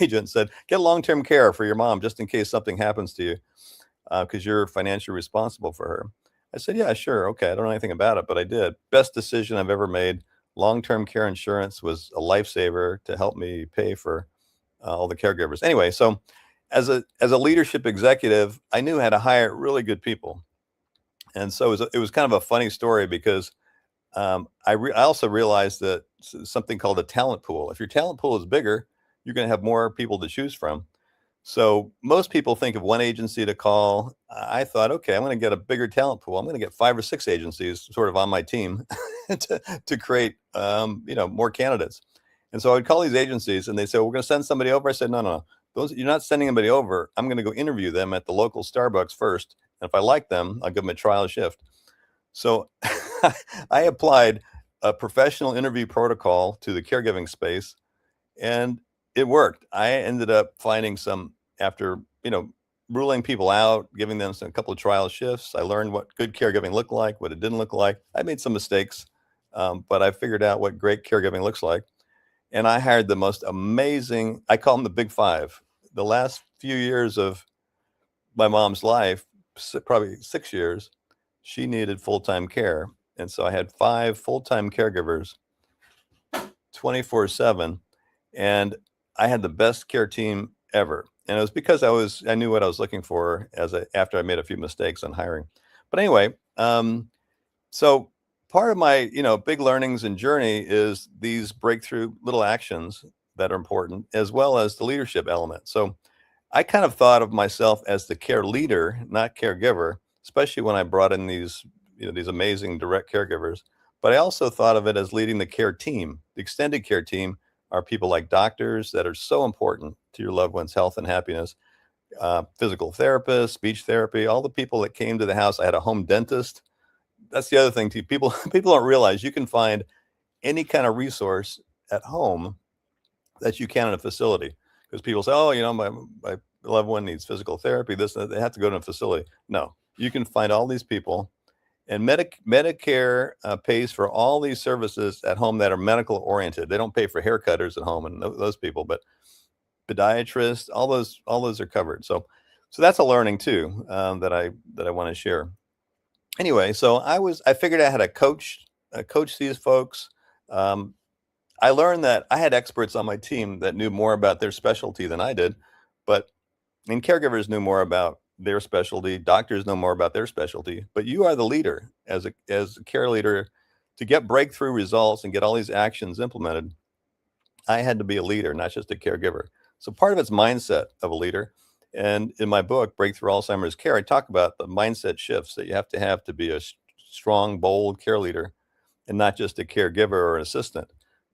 agent said, get long-term care for your mom just in case something happens to you, because you're financially responsible for her. I said, yeah, sure. Okay. I don't know anything about it, but I did. Best decision I've ever made. Long-term care insurance was a lifesaver to help me pay for all the caregivers. Anyway, so as a leadership executive, I knew how to hire really good people. And so it was kind of a funny story because I also realized that something called a talent pool. If your talent pool is bigger, you're going to have more people to choose from. So most people think of one agency to call. I thought, okay, I'm going to get a bigger talent pool. I'm going to get 5 or 6 agencies sort of on my team to create, more candidates. And so I would call these agencies, and they say, we're going to send somebody over. I said, no, no, no. You're not sending anybody over. I'm going to go interview them at the local Starbucks first. And if I like them, I'll give them a trial shift. So I applied a professional interview protocol to the caregiving space, and it worked. I ended up finding some after, ruling people out, giving them a couple of trial shifts. I learned what good caregiving looked like, what it didn't look like. I made some mistakes, but I figured out what great caregiving looks like. And I hired the most amazing, I call them the big five. The last few years of my mom's life, probably 6 years, she needed full-time care. And so I had 5 full-time caregivers 24/7, and I had the best care team ever. And it was because I knew what I was looking for after I made a few mistakes on hiring. But anyway, so part of my, big learnings and journey is these breakthrough little actions that are important, as well as the leadership element. So I kind of thought of myself as the care leader, not caregiver, especially when I brought in these amazing direct caregivers. But I also thought of it as leading the care team. The extended care team are people like doctors that are so important to your loved one's health and happiness, physical therapists, speech therapy, all the people that came to the house. I had a home dentist. That's the other thing too. People people don't realize you can find any kind of resource at home that you can in a facility. Because people say, oh, my loved one needs physical therapy, this, and that. They have to go to a facility. No, you can find all these people. And Medicare pays for all these services at home that are medical oriented. They don't pay for haircutters at home and those people, but podiatrists, all those are covered. So that's a learning too, that I want to share. Anyway, so I figured out how to coach these folks. Um, I learned that I had experts on my team that knew more about their specialty than I did, but and caregivers knew more about their specialty. Doctors know more about their specialty, but you are the leader as a care leader to get breakthrough results and get all these actions implemented. I had to be a leader, not just a caregiver. So part of it's mindset of a leader. And in my book, Breakthrough Alzheimer's Care, I talk about the mindset shifts that you have to be a strong, bold care leader and not just a caregiver or an assistant.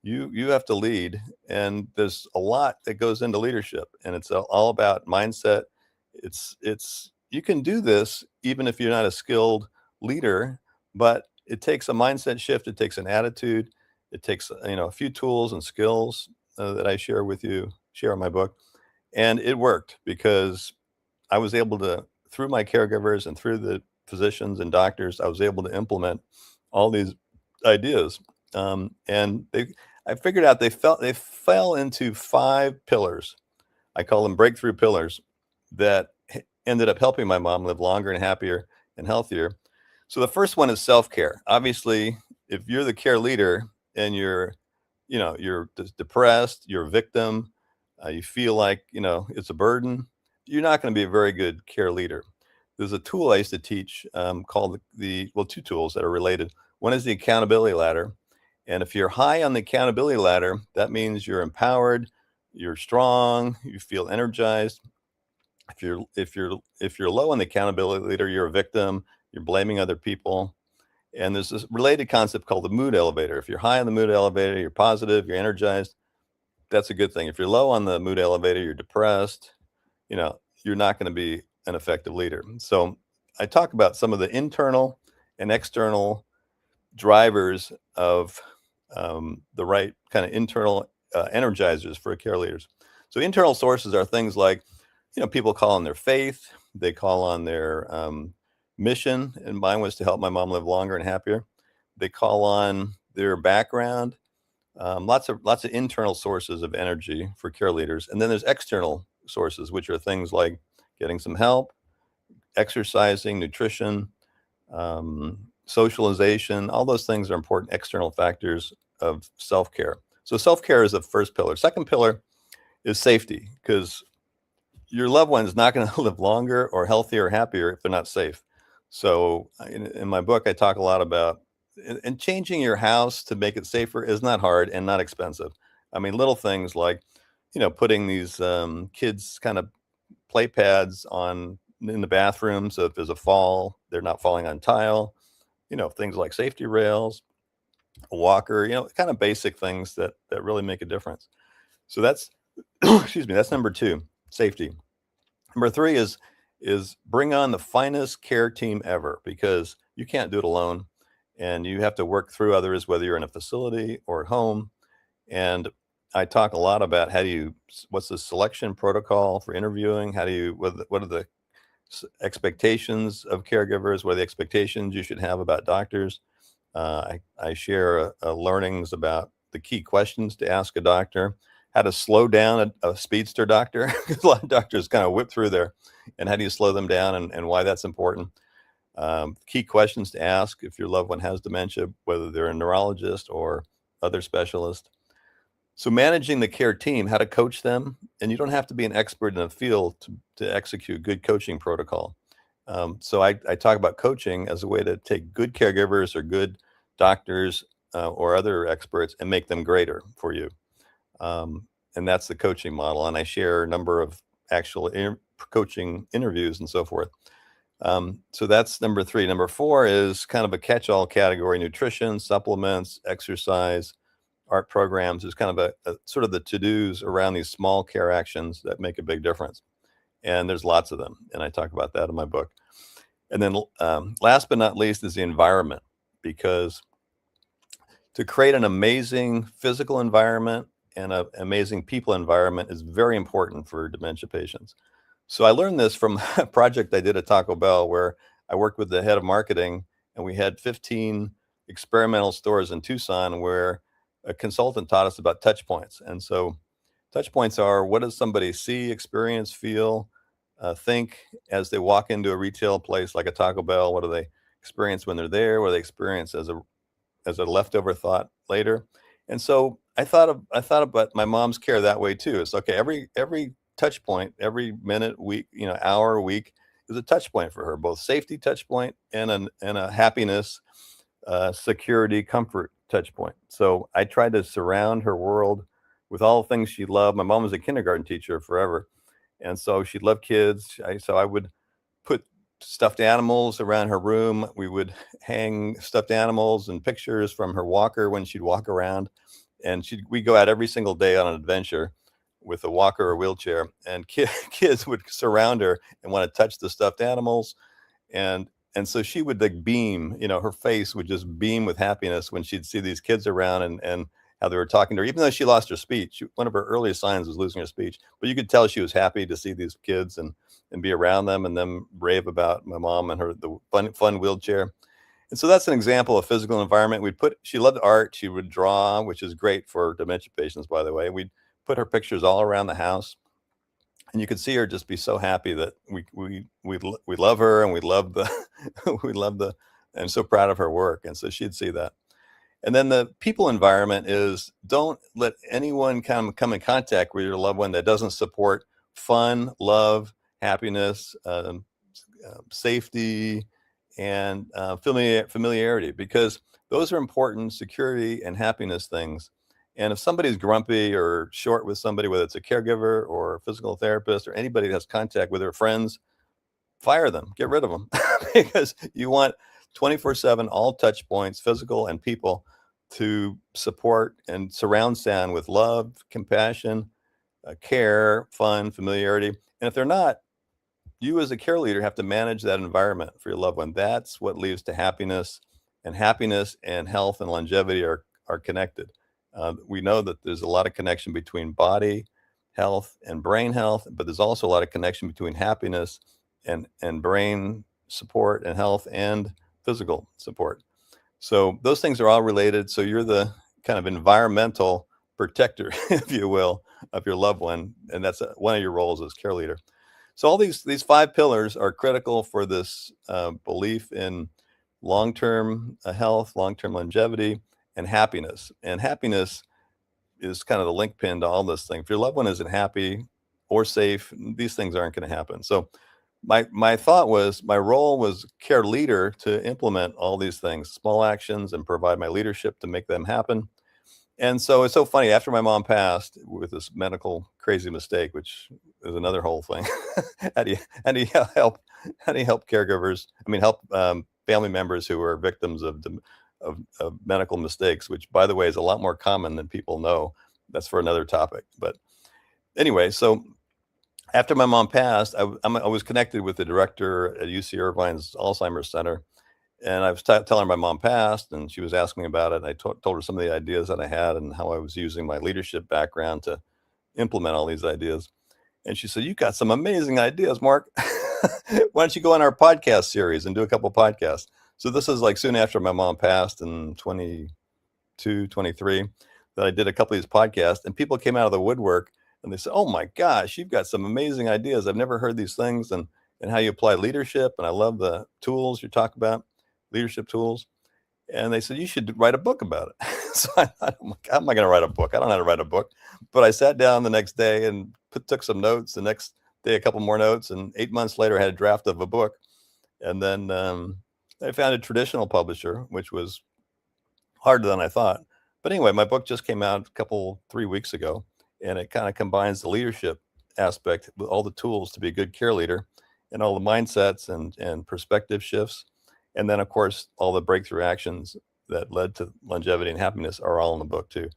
You have to lead, and there's a lot that goes into leadership, and it's all about mindset. It's you can do this even if you're not a skilled leader, but it takes a mindset shift. It takes an attitude. It takes a few tools and skills that I share in my book, and it worked because I was able to, through my caregivers and through the physicians and doctors, I was able to implement all these ideas. And I figured out they fell into 5 pillars. I call them breakthrough pillars that ended up helping my mom live longer and happier and healthier. So the first one is self-care. Obviously, if you're the care leader and you're depressed, you're a victim, you feel like, it's a burden, you're not going to be a very good care leader. There's a tool I used to teach called well, 2 tools that are related. One is the accountability ladder. And if you're high on the accountability ladder, that means you're empowered, you're strong, you feel energized. If you're low on the accountability ladder, you're a victim, you're blaming other people. And there's this related concept called the mood elevator. If you're high on the mood elevator, you're positive, you're energized, that's a good thing. If you're low on the mood elevator, you're depressed, you're not going to be an effective leader. So I talk about some of the internal and external drivers of the right kind of internal energizers for care leaders. So internal sources are things like, people call on their faith, they call on their mission, and mine was to help my mom live longer and happier. They call on their background. Lots of internal sources of energy for care leaders, and then there's external sources, which are things like getting some help, exercising, nutrition, socialization. All those things are important external factors of self-care. So self-care is the first pillar. Second pillar is safety, because your loved one is not going to live longer or healthier or happier if they're not safe. So in my book, I talk a lot about, and changing your house to make it safer is not hard and not expensive. I mean, little things like, putting these kids kind of play pads on in the bathroom, so if there's a fall, they're not falling on tile. Things like safety rails, a walker. Kind of basic things that really make a difference. So that's excuse me, that's number two, safety. Number three is bring on the finest care team ever, because you can't do it alone, and you have to work through others, whether you're in a facility or at home. And I talk a lot about what's the selection protocol for interviewing? What are the expectations of caregivers? What are the expectations you should have about doctors? I share learnings about the key questions to ask a doctor, how to slow down a speedster doctor, because a lot of doctors kind of whip through there, and how do you slow them down, and why that's important. Key questions to ask if your loved one has dementia, whether they're a neurologist or other specialist. So managing the care team, how to coach them, and you don't have to be an expert in a field to execute good coaching protocol. So I talk about coaching as a way to take good caregivers or good doctors or other experts and make them greater for you. And that's the coaching model. And I share a number of actual coaching interviews and so forth. So that's number three. Number four is kind of a catch-all category: nutrition, supplements, exercise, art programs. Is kind of a sort of the to-dos around these small care actions that make a big difference. And there's lots of them, and I talk about that in my book. And then last but not least is the environment, because to create an amazing physical environment and an amazing people environment is very important for dementia patients. So I learned this from a project I did at Taco Bell, where I worked with the head of marketing, and we had 15 experimental stores in Tucson where a consultant taught us about touch points. And so touch points are, what does somebody see, experience, feel, think as they walk into a retail place like a Taco Bell? What do they experience when they're there? What do they experience as a leftover thought later? And so I thought about my mom's care that way too. It's okay. Every touch point, every minute, week, hour, week is a touch point for her, both safety touch point and a happiness, security, comfort touch point. So I tried to surround her world with all the things she loved. My mom was a kindergarten teacher forever, and so she loved kids. So I would put stuffed animals around her room. We would hang stuffed animals and pictures from her walker when she'd walk around, and we'd go out every single day on an adventure with a walker or wheelchair, and kids would surround her and want to touch the stuffed animals. And so she would like beam, her face would just beam with happiness when she'd see these kids around, and how they were talking to her, even though she lost her speech. One of her earliest signs was losing her speech, but you could tell she was happy to see these kids and be around them, and them rave about my mom and the fun wheelchair. And so that's an example of physical environment. She loved art. She would draw, which is great for dementia patients, by the way. We'd put her pictures all around the house, and you could see her just be so happy that we love her, and we love the we love the and so proud of her work. And so she'd see that. And then the people environment is, don't let anyone come in contact with your loved one that doesn't support fun, love, happiness, safety, and familiarity, because those are important security and happiness things. And if somebody's grumpy or short with somebody, whether it's a caregiver or a physical therapist or anybody that has contact with their friends, fire them, get rid of them, because you want 24/7, all touch points, physical and people, to support and surround sound with love, compassion, care, fun, familiarity. And if they're not, you as a care leader have to manage that environment for your loved one. That's what leads to happiness, and health and longevity are connected. We know that there's a lot of connection between body health and brain health, but there's also a lot of connection between happiness and brain support and health and physical support. So those things are all related. So you're the kind of environmental protector, if you will, of your loved one, and that's one of your roles as care leader. So all these 5 pillars are critical for this belief in long-term health, long-term longevity, and happiness. And happiness is kind of the linchpin to all this thing. If your loved one isn't happy or safe, these things aren't going to happen. So my thought was my role was care leader to implement all these things, small actions, and provide my leadership to make them happen. And so it's so funny, after my mom passed with this medical crazy mistake, which is another whole thing. How do you help caregivers? I mean, help family members who are victims of medical mistakes, which, by the way, is a lot more common than people know. That's for another topic. But anyway, so after my mom passed, I was connected with the director at UC Irvine's Alzheimer's Center, and I was telling her my mom passed, and she was asking me about it. And I told her some of the ideas that I had and how I was using my leadership background to implement all these ideas. And she said, "You got some amazing ideas, Mark. Why don't you go on our podcast series and do a couple podcasts?" So this is like soon after my mom passed in 22, 23, that I did a couple of these podcasts, and people came out of the woodwork and they said, "Oh my gosh, you've got some amazing ideas. I've never heard these things, and how you apply leadership. And I love the tools you talk about, leadership tools." And they said, "You should write a book about it." So I thought, "Oh my God, how am I going to write a book? I don't know how to write a book." But I sat down the next day and took some notes. The next day, a couple more notes. And 8 months later, I had a draft of a book. And then I found a traditional publisher, which was harder than I thought. But anyway, my book just came out 3 weeks ago, and it kind of combines the leadership aspect with all the tools to be a good care leader, and all the mindsets and perspective shifts. And then, of course, all the breakthrough actions that led to longevity and happiness are all in the book too.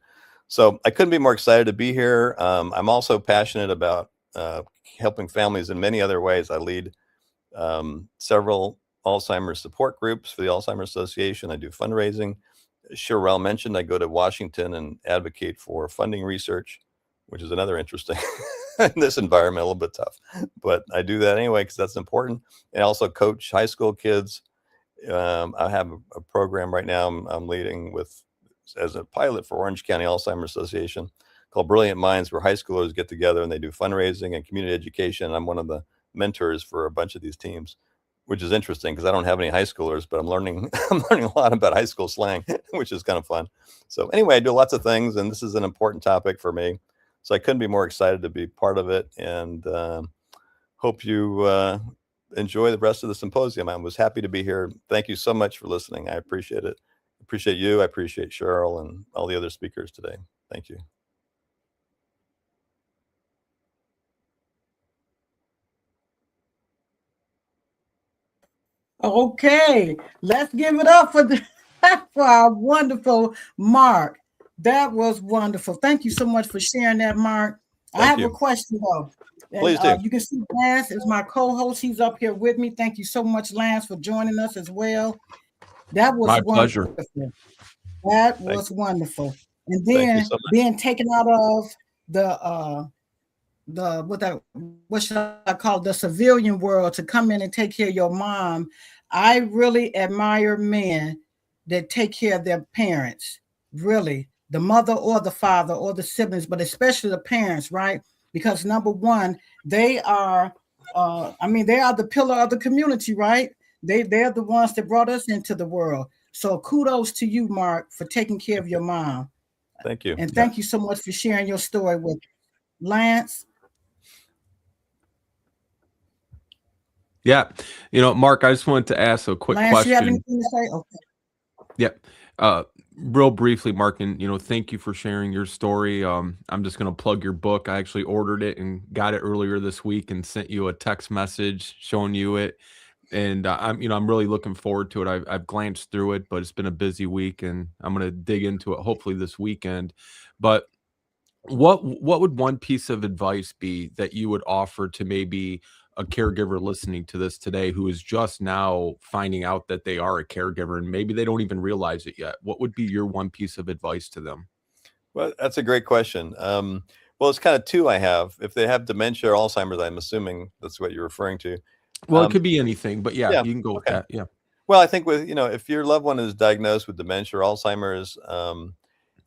So I couldn't be more excited to be here. I'm also passionate about helping families in many other ways. I lead several Alzheimer's support groups for the Alzheimer's Association. I do fundraising. Sherelle mentioned I go to Washington and advocate for funding research, which is another interesting in this environment, a little bit tough. But I do that anyway because that's important. And I also coach high school kids. I have a program right now I'm leading with as a pilot for Orange County Alzheimer's Association called Brilliant Minds, where high schoolers get together and they do fundraising and community education. I'm one of the mentors for a bunch of these teams, which is interesting because I don't have any high schoolers, but I'm learning a lot about high school slang, which is kind of fun. So anyway, I do lots of things, and this is an important topic for me. So I couldn't be more excited to be part of it, and hope you enjoy the rest of the symposium. I was happy to be here. Thank you so much for listening. I appreciate it. Appreciate you. I appreciate Cheryl and all the other speakers today. Thank you. Okay, let's give it up for for our wonderful Mark. That was wonderful. Thank you so much for sharing that, Mark. I have a question though. Please do. You can see Lance is my co-host. He's up here with me. Thank you so much, Lance, for joining us as well. That was my wonderful. pleasure. That was wonderful. And then being taken out of what should I call it, the civilian world, to come in and take care of your mom. I really admire men that take care of their parents, really, the mother or the father or the siblings, but especially the parents, right? Because number one, they are they are the pillar of the community, right? They're the ones that brought us into the world. So kudos to you, Mark, for taking care of your mom. Thank you. And thank you so much for sharing your story with Lance. Yeah. Mark, I just wanted to ask a quick Lance, question. you have anything to say? Okay. Yeah. Real briefly, Mark, and thank you for sharing your story. I'm just going to plug your book. I actually ordered it and got it earlier this week and sent you a text message showing you it. And I'm really looking forward to it. I've glanced through it, but it's been a busy week, and I'm going to dig into it hopefully this weekend. But what would one piece of advice be that you would offer to maybe a caregiver listening to this today who is just now finding out that they are a caregiver and maybe they don't even realize it yet? What would be your one piece of advice to them? Well, that's a great question. Well, it's kind of two I have. If they have dementia or Alzheimer's, I'm assuming that's what you're referring to. Well, it could be anything, but yeah, you can go with that. Yeah. Well, I think if your loved one is diagnosed with dementia or Alzheimer's,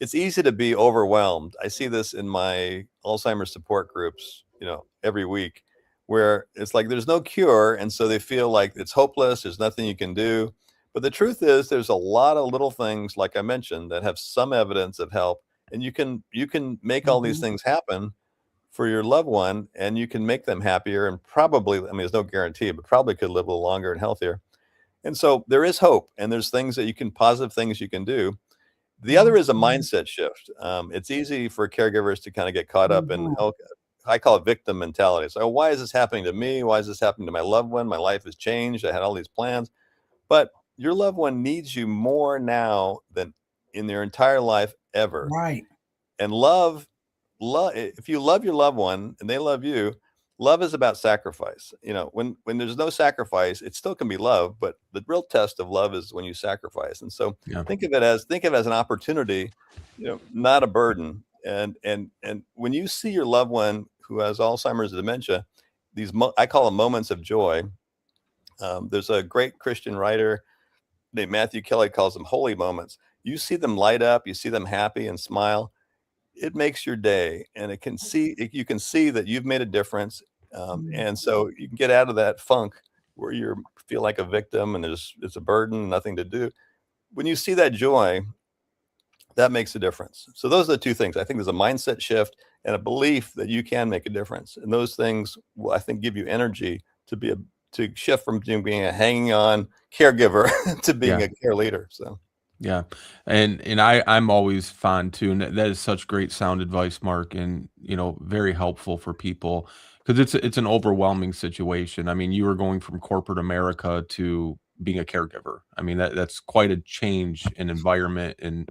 it's easy to be overwhelmed. I see this in my Alzheimer's support groups, every week, where it's like there's no cure, and so they feel like it's hopeless. There's nothing you can do. But the truth is, there's a lot of little things, like I mentioned, that have some evidence of help, and you can make all these Mhm. things happen for your loved one, and you can make them happier, and probably, I mean, there's no guarantee, but probably could live a little longer and healthier. And so there is hope, and there's things that positive things you can do. The other is a Mhm. mindset shift. It's easy for caregivers to kind of get caught up in, Mhm. I call it victim mentality. So, why is this happening to me? Why is this happening to my loved one? My life has changed. I had all these plans, but your loved one needs you more now than in their entire life ever. Right. And love, if you love your loved one and they love you, love is about sacrifice. When there's no sacrifice, it still can be love, but the real test of love is when you sacrifice. And so Yeah. think of it as an opportunity, not a burden. And when you see your loved one who has Alzheimer's or dementia, I call them moments of joy. There's a great Christian writer named Matthew Kelly, calls them holy moments. You see them light up, you see them happy and smile, it makes your day, and you can see that you've made a difference. Mhm. And so you can get out of that funk where you feel like a victim and it's a burden, nothing to do. When you see that joy, that makes a difference. So those are the two things. I think there's a mindset shift and a belief that you can make a difference, and those things will, I think, give you energy to shift from being a hanging on caregiver to being Yeah. a care leader. So Yeah. And I'm always fond too. And that is such great sound advice, Mark, and very helpful for people because it's an overwhelming situation. I mean, you were going from corporate America to being a caregiver. I mean, that's quite a change in environment and,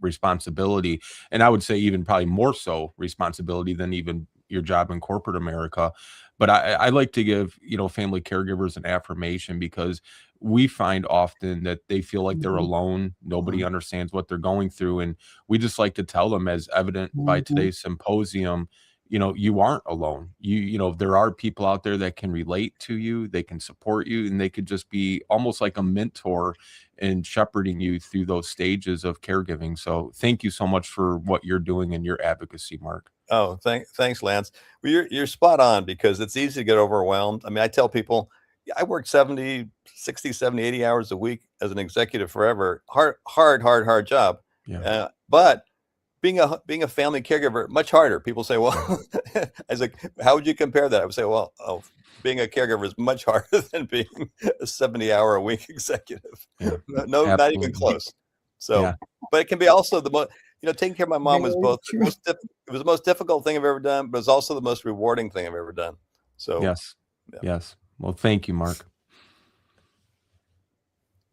responsibility. And I would say even probably more so responsibility than even your job in corporate America. But I like to give, family caregivers an affirmation because we find often that they feel like they're Mhm. alone. Nobody understands what they're going through. And we just like to tell them, as evident by Mhm. today's symposium, you aren't alone. There are people out there that can relate to you, they can support you, and they could just be almost like a mentor in shepherding you through those stages of caregiving. So thank you so much for what you're doing in your advocacy, Mark. oh, thanks, Lance. Well, you're spot on, because it's easy to get overwhelmed. I mean, I tell people, yeah, I worked 70, 60, 70, 80 hours a week as an executive forever. Hard job. Yeah. But being a family caregiver, much harder. People say, well, I was like, how would you compare that? I would say, well, being a caregiver is much harder than being a 70-hour a week executive. Yeah. No, not even Absolutely. close. So, Yeah. but it can be also the most, taking care of my mom was Very both true. it was the most difficult thing I've ever done, but it's also the most rewarding thing I've ever done. So, Yes. yeah. Yes. Well, thank you, Mark.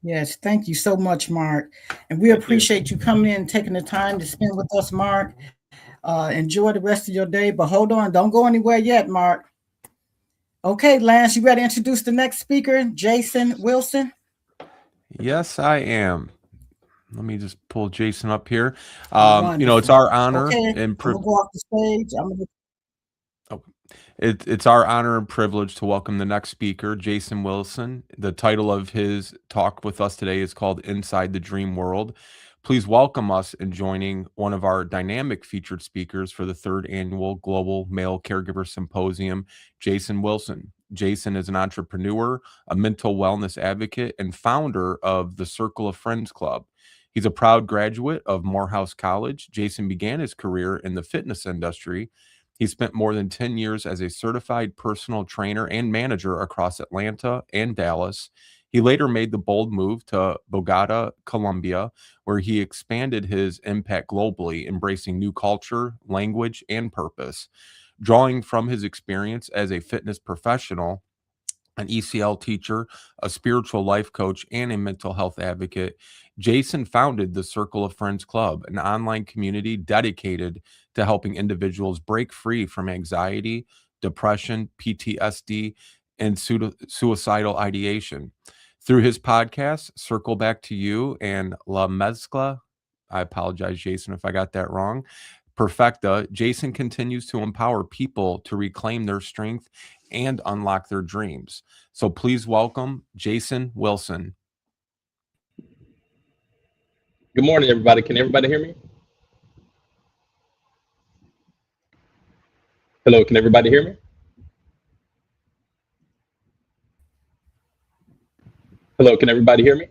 Yes, thank you so much, Mark. And we Thank you. appreciate you coming in and taking the time to spend with us, Mark. Enjoy the rest of your day, but hold on, don't go anywhere yet, Mark. Okay, Lance, you ready to introduce the next speaker, Jason Wilson? Yes, I am. Let me just pull Jason up here. It's Wonderful. our honor Okay, and I'm gonna go off the stage. it's our honor and privilege to welcome the next speaker, Jason Wilson. The title of his talk with us today is called Inside the Dream World. Please welcome us in joining one of our dynamic featured speakers for the third annual Global Male Caregiver Symposium, Jason Wilson. Jason is an entrepreneur, a mental wellness advocate, and founder of the Circle of Friends Club. He's a proud graduate of Morehouse College. Jason began his career in the fitness industry. He spent more than 10 years as a certified personal trainer and manager across Atlanta and Dallas. He later made the bold move to Bogota, Colombia, where he expanded his impact globally, embracing new culture, language, and purpose. Drawing from his experience as a fitness professional, an ECL teacher, a spiritual life coach, and a mental health advocate, Jason founded the Circle of Friends Club, an online community dedicated to helping individuals break free from anxiety, depression, PTSD, and suicidal ideation. Through his podcast, Circle Back to You and La Mezcla, I apologize, Jason, if I got that wrong, Perfecta, Jason continues to empower people to reclaim their strength and unlock their dreams. So please welcome Jason Wilson. Good morning, everybody. Can everybody hear me? Hello, can everybody hear me? Hello, can everybody hear me?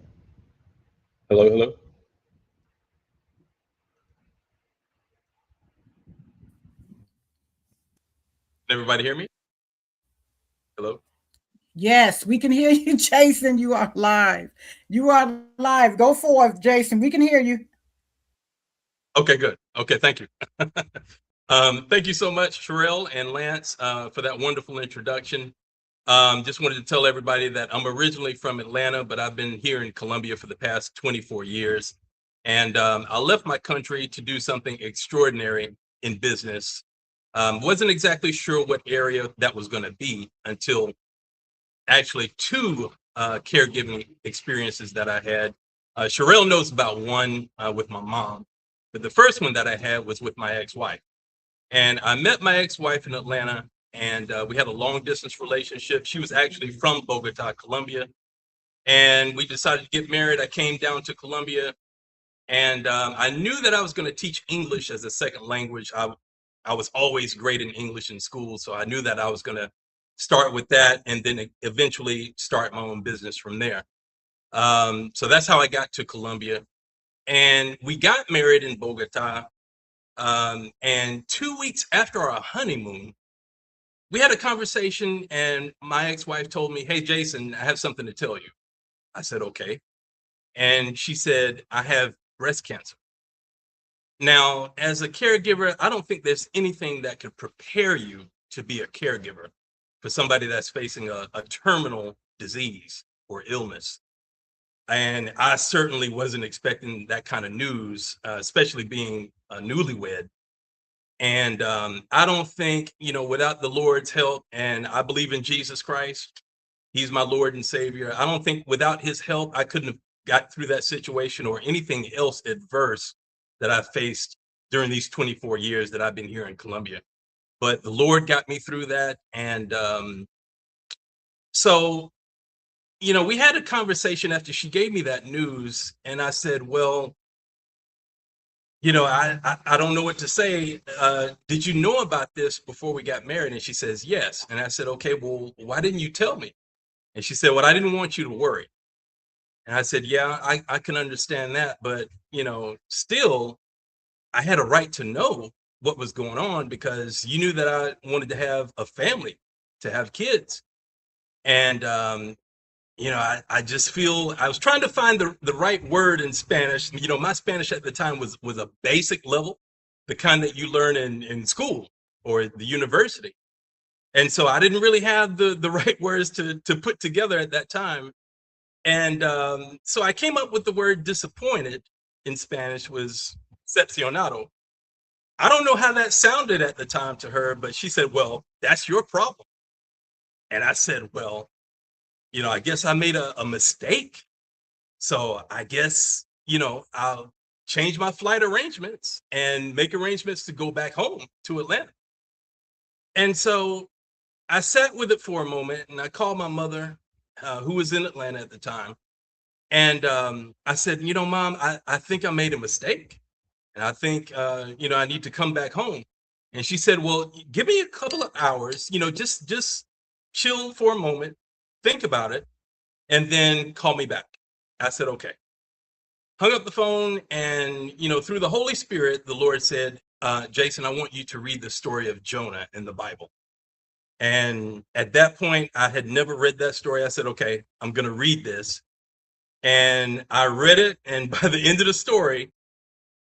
Hello, hello. Can everybody hear me? Hello? Yes, we can hear you, Jason. You are live. You are live. Go forth, Jason. We can hear you. Okay, good. Okay, thank you. Thank you so much, Sherelle and Lance, for that wonderful introduction. Just wanted to tell everybody that I'm originally from Atlanta, but I've been here in Colombia for the past 24 years. And I left my country to do something extraordinary in business. Wasn't exactly sure what area that was going to be until actually two caregiving experiences that I had. Sherelle knows about one with my mom, but the first one that I had was with my ex-wife. And I met my ex-wife in Atlanta, and we had a long distance relationship. She was actually from Bogota, Colombia, and we decided to get married. I came down to Colombia, and I knew that I was going to teach English as a second language. I was always great in English in school, so I knew that I was going to start with that and then eventually start my own business from there. So that's how I got to Colombia. And we got married in Bogota. And 2 weeks after our honeymoon, we had a conversation, and my ex-wife told me, "Hey, Jason, I have something to tell you." I said, "Okay." And she said, "I have breast cancer." Now, as a caregiver, I don't think there's anything that could prepare you to be a caregiver for somebody that's facing a terminal disease or illness. And I certainly wasn't expecting that kind of news, especially being a newlywed. And I don't think, without the Lord's help, and I believe in Jesus Christ, He's my Lord and Savior. I don't think without His help, I couldn't have got through that situation or anything else adverse that I faced during these 24 years that I've been here in Colombia. But the Lord got me through that. And so, we had a conversation after she gave me that news. And I said, well, I don't know what to say. Did you know about this before we got married? And she says, yes. And I said, okay, well, why didn't you tell me? And she said, well, I didn't want you to worry. And I said, yeah, I can understand that. But, still, I had a right to know what was going on because you knew that I wanted to have a family, to have kids. And I just feel I was trying to find the right word in Spanish. My Spanish at the time was a basic level, the kind that you learn in school or the university. And so I didn't really have the right words to put together at that time. And so I came up with the word disappointed in Spanish was decepcionado. I don't know how that sounded at the time to her, but she said, well, that's your problem. And I said, well, I guess I made a mistake. So I guess, I'll change my flight arrangements and make arrangements to go back home to Atlanta. And so I sat with it for a moment and I called my mother, who was in Atlanta at the time. And I said, Mom, I think I made a mistake. And I think, I need to come back home. And she said, well, give me a couple of hours, just chill for a moment, think about it, and then call me back. I said, okay. Hung up the phone, and through the Holy Spirit, the Lord said, Jason, I want you to read the story of Jonah in the Bible. And at that point, I had never read that story. I said, okay, I'm going to read this. And I read it, and by the end of the story,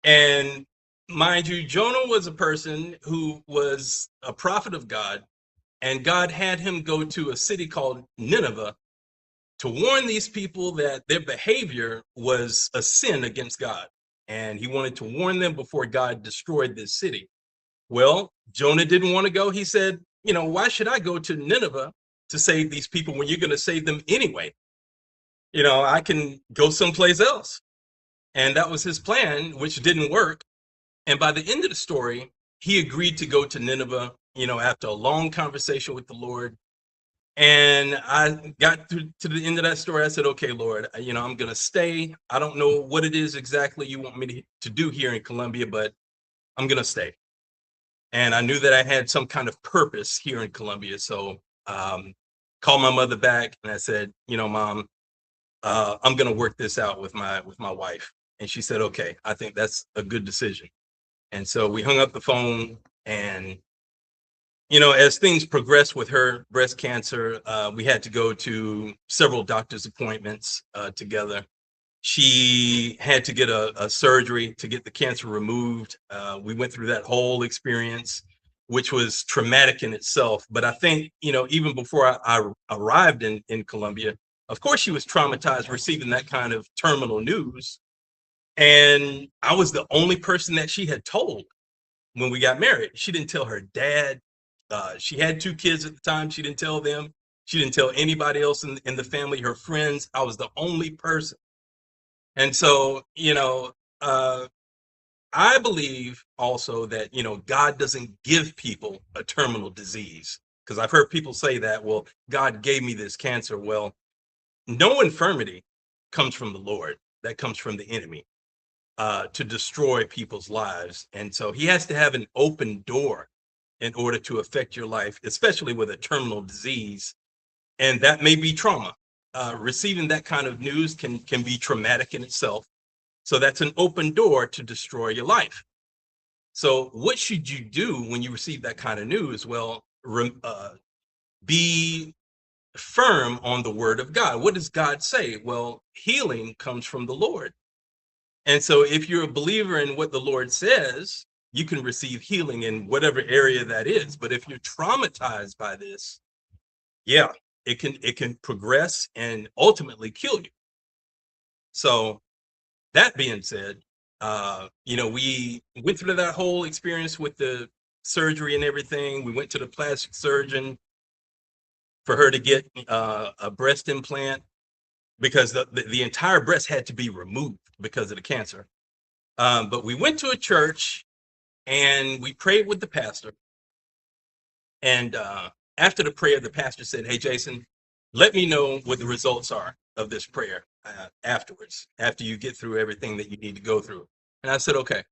and mind you, Jonah was a person who was a prophet of God, and God had him go to a city called Nineveh to warn these people that their behavior was a sin against God. And he wanted to warn them before God destroyed this city. Well, Jonah didn't want to go. He said, why should I go to Nineveh to save these people when you're going to save them anyway? I can go someplace else. And that was his plan, which didn't work. And by the end of the story, he agreed to go to Nineveh, after a long conversation with the Lord. And I got to the end of that story. I said, okay, Lord, I'm going to stay. I don't know what it is exactly you want me to do here in Colombia, but I'm going to stay. And I knew that I had some kind of purpose here in Columbia. So called my mother back and I said, Mom, I'm going to work this out with my wife. And she said, okay, I think that's a good decision. And so we hung up the phone, and as things progressed with her breast cancer, we had to go to several doctor's appointments together. She had to get a surgery to get the cancer removed. We went through that whole experience, which was traumatic in itself. But I think, even before I arrived in Columbia, of course, she was traumatized receiving that kind of terminal news. And I was the only person that she had told when we got married. She didn't tell her dad. She had 2 kids at the time. She didn't tell them. She didn't tell anybody else in the family, her friends. I was the only person. And so, I believe also that, God doesn't give people a terminal disease, because I've heard people say that, well, God gave me this cancer. Well, no infirmity comes from the Lord. That comes from the enemy to destroy people's lives. And so he has to have an open door in order to affect your life, especially with a terminal disease. And that may be trauma. Receiving that kind of news can be traumatic in itself. So that's an open door to destroy your life. So what should you do when you receive that kind of news? Well, be firm on the word of God. What does God say? Well, healing comes from the Lord. And so if you're a believer in what the Lord says, you can receive healing in whatever area that is. But if you're traumatized by this, yeah, it can progress and ultimately kill you. So that being said, we went through that whole experience with the surgery and everything. We went to the plastic surgeon for her to get a breast implant, because the entire breast had to be removed because of the cancer. But we went to a church and we prayed with the pastor. And after the prayer, the pastor said, "Hey, Jason, let me know what the results are of this prayer afterwards, after you get through everything that you need to go through." And I said, "Okay."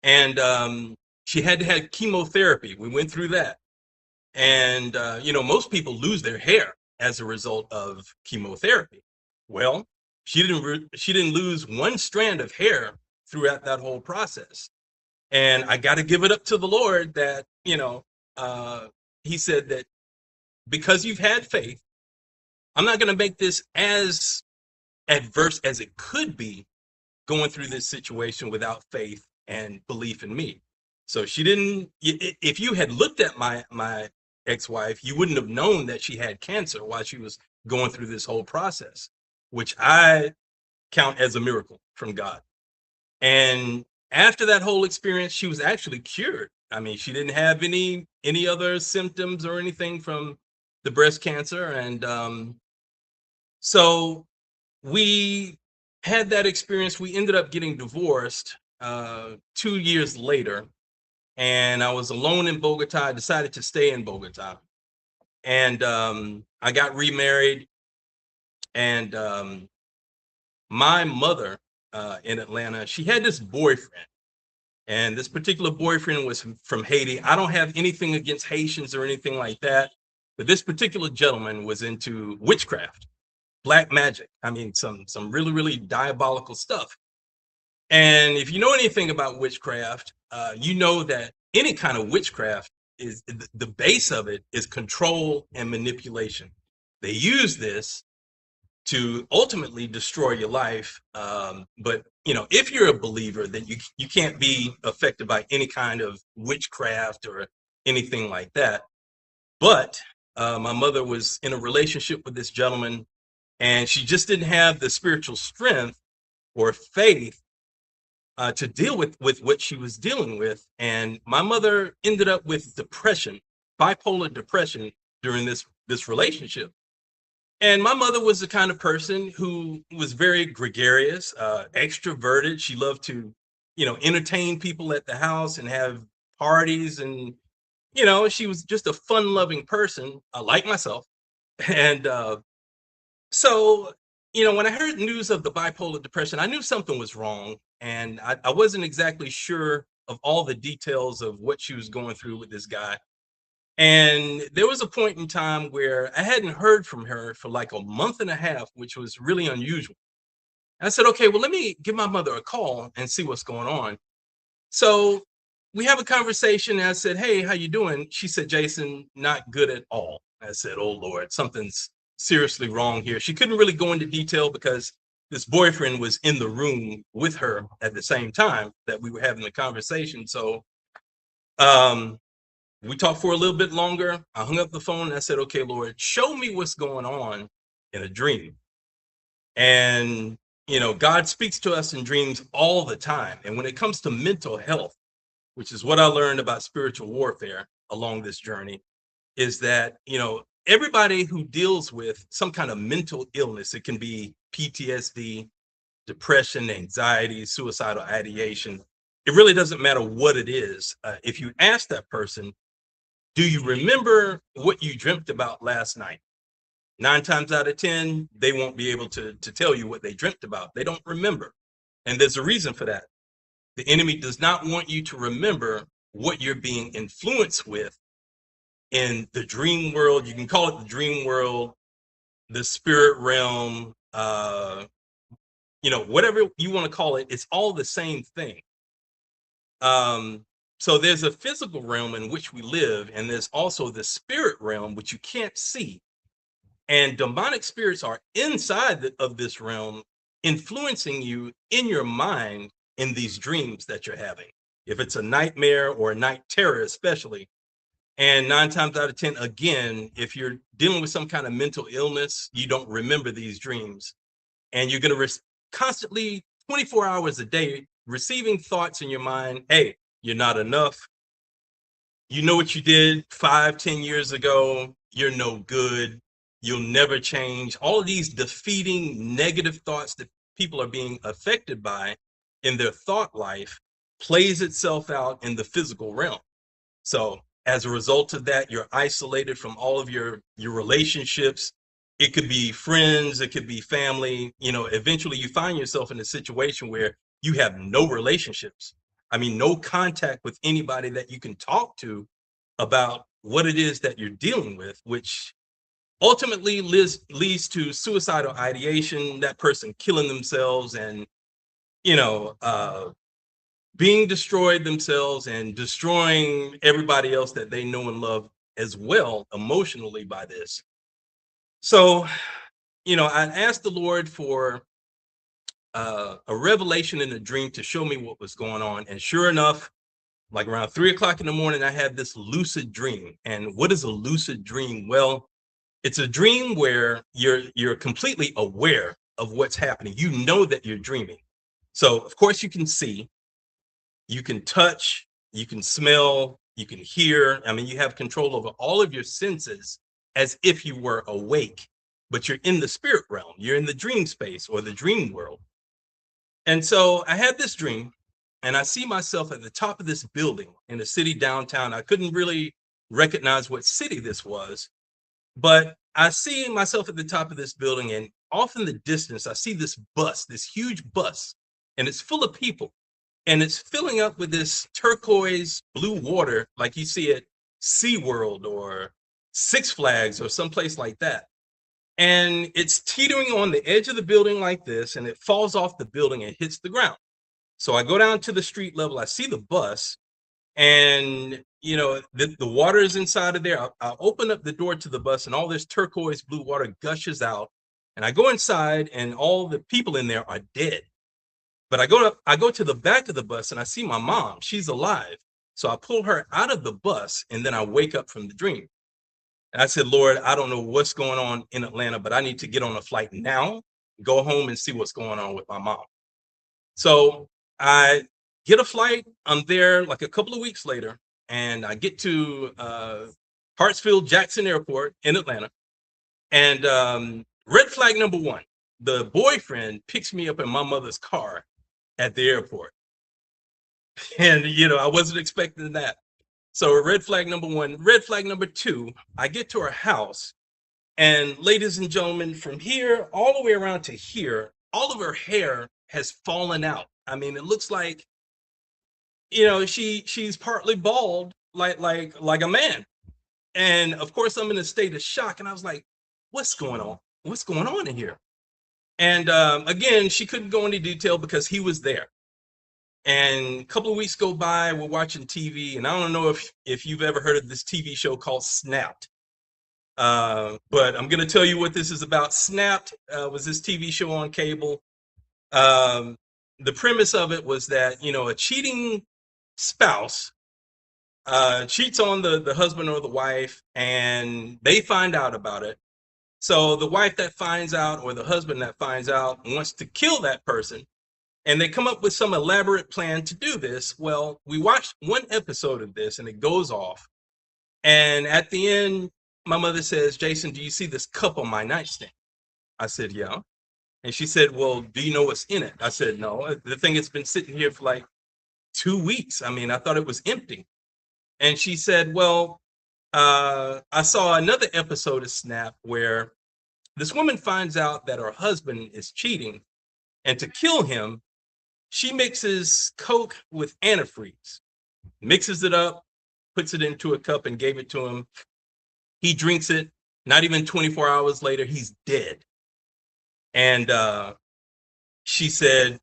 And she had to have chemotherapy. We went through that. And, most people lose their hair as a result of chemotherapy. Well, she didn't lose one strand of hair throughout that whole process. And I got to give it up to the Lord that, he said that because you've had faith, I'm not going to make this as adverse as it could be going through this situation without faith and belief in me. So she didn't, if you had looked at my ex-wife, you wouldn't have known that she had cancer while she was going through this whole process, which I count as a miracle from God. And after that whole experience, she was actually cured. I mean, she didn't have any other symptoms or anything from the breast cancer. And so we had that experience. We ended up getting divorced 2 years later. And I was alone in Bogota. I decided to stay in Bogota. And I got remarried. And my mother in Atlanta, she had this boyfriend. And this particular boyfriend was from Haiti. I don't have anything against Haitians or anything like that. But this particular gentleman was into witchcraft, black magic. I mean, some really, really diabolical stuff. And if you know anything about witchcraft, you know that any kind of witchcraft is the base of it is control and manipulation. They use this to ultimately destroy your life. But if you're a believer, then you can't be affected by any kind of witchcraft or anything like that. But my mother was in a relationship with this gentleman, and she just didn't have the spiritual strength or faith to deal with what she was dealing with. And my mother ended up with depression, bipolar depression, during this relationship. And my mother was the kind of person who was very gregarious, extroverted. She loved to, entertain people at the house and have parties. And, she was just a fun-loving person, like myself. And so, when I heard news of the bipolar depression, I knew something was wrong. And I wasn't exactly sure of all the details of what she was going through with this guy. And there was a point in time where I hadn't heard from her for like a month and a half, which was really unusual. I said, okay, well, let me give my mother a call and see what's going on. So we have a conversation, and I said, hey, how you doing? She said, Jason, not good at all. I said, oh, Lord, something's seriously wrong here. She couldn't really go into detail because this boyfriend was in the room with her at the same time that we were having the conversation. So we talked for a little bit longer. I hung up the phone and I said, okay, Lord, show me what's going on in a dream. And, God speaks to us in dreams all the time. And when it comes to mental health, which is what I learned about spiritual warfare along this journey, is that, everybody who deals with some kind of mental illness, it can be PTSD, depression, anxiety, suicidal ideation. It really doesn't matter what it is. If you ask that person, do you remember what you dreamt about last night? 9 times out of 10, they won't be able to tell you what they dreamt about. They don't remember. And there's a reason for that. The enemy does not want you to remember what you're being influenced with in the dream world. You can call it the dream world, the spirit realm, whatever you want to call it. It's all the same thing. So there's a physical realm in which we live, and there's also the spirit realm, which you can't see. And demonic spirits are inside of this realm, influencing you in your mind in these dreams that you're having. If it's a nightmare or a night terror, especially. And 9 times out of 10, again, if you're dealing with some kind of mental illness, you don't remember these dreams. And you're going to constantly, 24 hours a day, receiving thoughts in your mind. Hey, you're not enough. You know what you did 5-10 years ago. You're no good. You'll never change. All of these defeating negative thoughts that people are being affected by in their thought life plays itself out in the physical realm. So as a result of that, you're isolated from all of your relationships. It could be friends, it could be family. Eventually you find yourself in a situation where you have no relationships. I mean, no contact with anybody that you can talk to about what it is that you're dealing with, which ultimately leads to suicidal ideation, that person killing themselves and, being destroyed themselves and destroying everybody else that they know and love as well emotionally by this. So, I asked the Lord for a revelation in a dream to show me what was going on. And sure enough, like around 3:00 in the morning, I had this lucid dream. And what is a lucid dream? Well, it's a dream where you're completely aware of what's happening. You know that you're dreaming. So of course you can see, you can touch, you can smell, you can hear. I mean, you have control over all of your senses as if you were awake, but you're in the spirit realm. You're in the dream space or the dream world. And so I had this dream, and I see myself at the top of this building in a city downtown. I couldn't really recognize what city this was, but I see myself at the top of this building, and off in the distance, I see this bus, this huge bus, and it's full of people. And it's filling up with this turquoise blue water, like you see at SeaWorld or Six Flags or someplace like that. And it's teetering on the edge of the building like this, and it falls off the building and hits the ground. So I go down to the street level, I see the bus, and the water is inside of there. I open up the door to the bus, and all this turquoise blue water gushes out, and I go inside, and all the people in there are dead. But I go to the back of the bus, and I see my mom. She's alive. So I pull her out of the bus, and then I wake up from the dream. And I said, Lord, I don't know what's going on in Atlanta, but I need to get on a flight now, go home and see what's going on with my mom. So I get a flight. I'm there like a couple of weeks later, and I get to Hartsfield-Jackson Airport in Atlanta. And red flag number 1, the boyfriend picks me up in my mother's car at the airport. And, I wasn't expecting that. So red flag number 1. Red flag number 2, I get to her house, and ladies and gentlemen, from here all the way around to here, all of her hair has fallen out. I mean, it looks like she's partly bald, like a man. And of course, I'm in a state of shock. And I was like, what's going on? What's going on in here? And again, she couldn't go into detail because he was there. And a couple of weeks go by, we're watching TV, and I don't know if you've ever heard of this TV show called Snapped. But I'm going to tell you what this is about. Snapped was this TV show on cable. The premise of it was that, a cheating spouse cheats on the husband or the wife, and they find out about it. So the wife that finds out, or the husband that finds out, wants to kill that person, and they come up with some elaborate plan to do this. Well, we watched one episode of this, and it goes off. And at the end, my mother says, Jason, do you see this cup on my nightstand? I said, yeah. And she said, well, do you know what's in it? I said, no. The thing has been sitting here for like 2 weeks. I mean, I thought it was empty. And she said, well, I saw another episode of Snap where this woman finds out that her husband is cheating, and to kill him, she mixes Coke with antifreeze, mixes it up, puts it into a cup, and gave it to him. He drinks it. Not even 24 hours later, he's dead. And she said,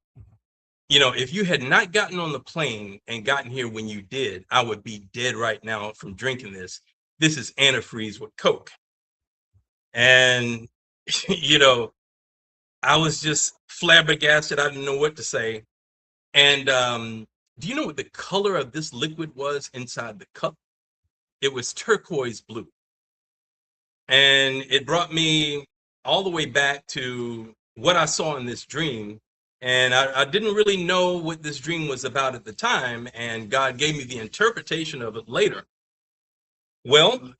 if you had not gotten on the plane and gotten here when you did, I would be dead right now from drinking this. This is antifreeze with Coke. And, I was just flabbergasted. I didn't know what to say. And do you know what the color of this liquid was inside the cup? It was turquoise blue. And it brought me all the way back to what I saw in this dream. And I didn't really know what this dream was about at the time. And God gave me the interpretation of it later. Well,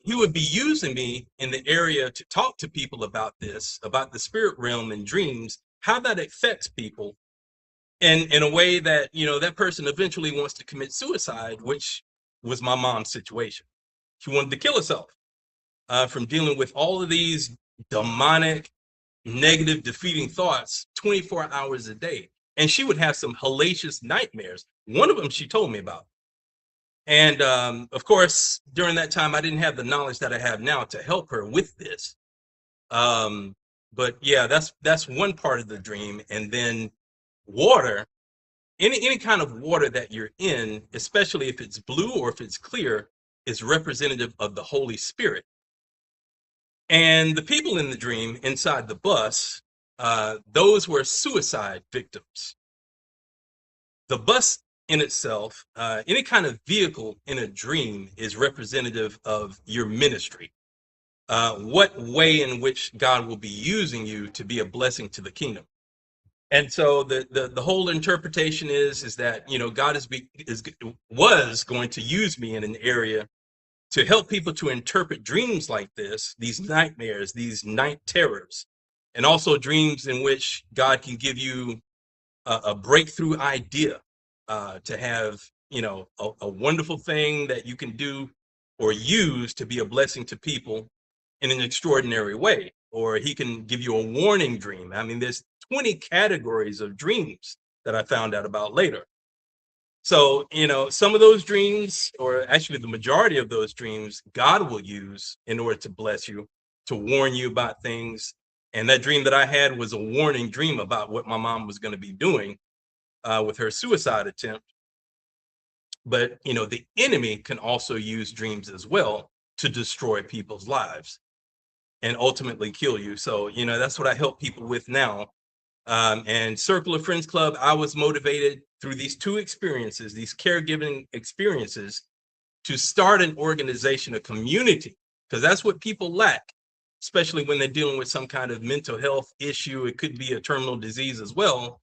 he would be using me in the area to talk to people about this, about the spirit realm and dreams, how that affects people, and in a way that, that person eventually wants to commit suicide, which was my mom's situation. She wanted to kill herself from dealing with all of these demonic, negative, defeating thoughts 24 hours a day. And she would have some hellacious nightmares. One of them she told me about. And of course, during that time, I didn't have the knowledge that I have now to help her with this. But yeah, that's one part of the dream. And then water, any kind of water that you're in, especially if it's blue or if it's clear, is representative of the Holy Spirit. And the people in the dream inside the bus, those were suicide victims. The bus in itself, any kind of vehicle in a dream is representative of your ministry. What way in which God will be using you to be a blessing to the kingdom. And so the whole interpretation is that, God was going to use me in an area to help people to interpret dreams like this, these nightmares, these night terrors, and also dreams in which God can give you a breakthrough idea to have, a wonderful thing that you can do or use to be a blessing to people in an extraordinary way. Or he can give you a warning dream. I mean, there's 20 categories of dreams that I found out about later. So, some of those dreams, or actually the majority of those dreams, God will use in order to bless you, to warn you about things. And that dream that I had was a warning dream about what my mom was going to be doing with her suicide attempt. But, the enemy can also use dreams as well to destroy people's lives and ultimately kill you. So, that's what I help people with now. And Circle of Friends Club, I was motivated through these two experiences, these caregiving experiences, to start an organization, a community, because that's what people lack, especially when they're dealing with some kind of mental health issue. It could be a terminal disease as well.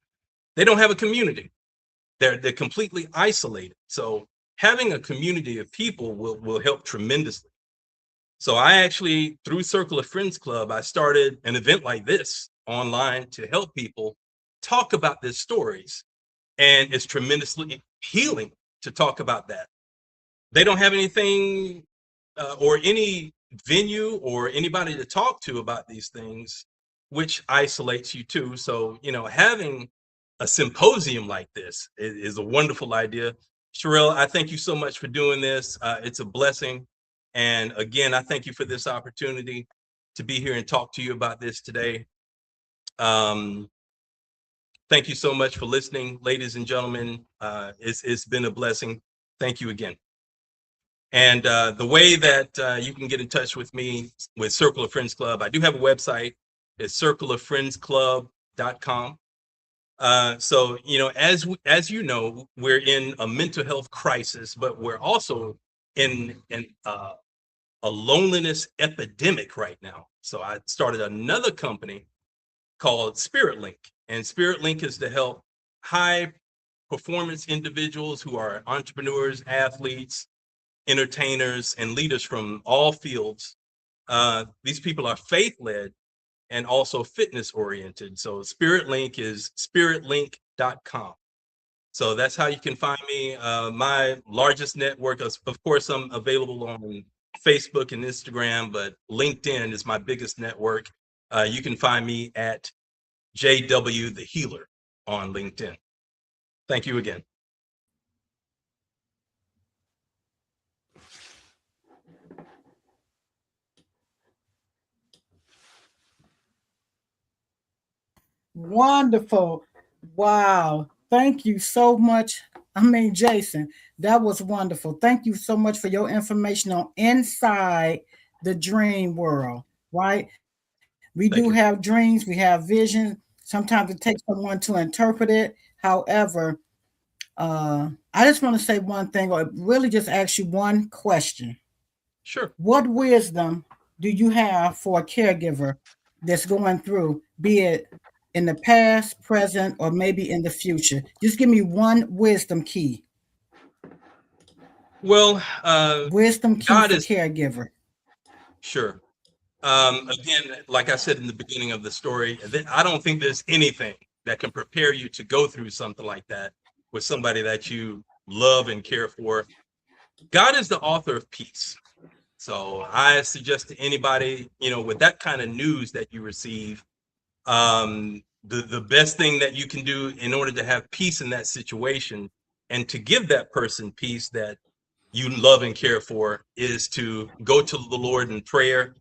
They don't have a community. They're completely isolated. So having a community of people will help tremendously. So I actually, through Circle of Friends Club, I started an event like this online to help people talk about their stories. And it's tremendously healing to talk about that. They don't have anything or any venue or anybody to talk to about these things, which isolates you too. So, having a symposium like this is a wonderful idea. Sherelle, I thank you so much for doing this. It's a blessing. And again, I thank you for this opportunity to be here and talk to you about this today. Thank you so much for listening, ladies and gentlemen. It's been a blessing. Thank you again. And the way that you can get in touch with me with Circle of Friends Club, I do have a website. It's circleoffriendsclub.com. So, you know, as you know, we're in a mental health crisis, but we're also in a loneliness epidemic right now. So I started another company called Spirit Link, and Spirit Link is to help high performance individuals who are entrepreneurs, athletes, entertainers, and leaders from all fields. These people are faith-led and also fitness-oriented. So Spirit Link is spiritlink.com. So that's how you can find me. My largest network, of course, I'm available on Facebook and Instagram, but LinkedIn is my biggest network. You can find me at JW the Healer on LinkedIn. Thank you again. Wonderful. Wow. Thank you so much. I mean, Jason, that was wonderful. Thank you so much for your information on Inside the Dream World, right? We Thank do you. have dreams, we have vision. Sometimes it takes someone to interpret it. However, I just want to say one thing, or really just ask you one question. Sure. What wisdom do you have for a caregiver that's going through, be it in the past, present, or maybe in the future? Just give me one wisdom key. Well, Wisdom key God for is caregiver. sure. Again, like I said in the beginning of the story, I don't think there's anything that can prepare you to go through something like that with somebody that you love and care for. God is the author of peace. So I suggest to anybody, you know, with that kind of news that you receive, the best thing that you can do in order to have peace in that situation and to give that person peace that you love and care for is to go to the Lord in prayer.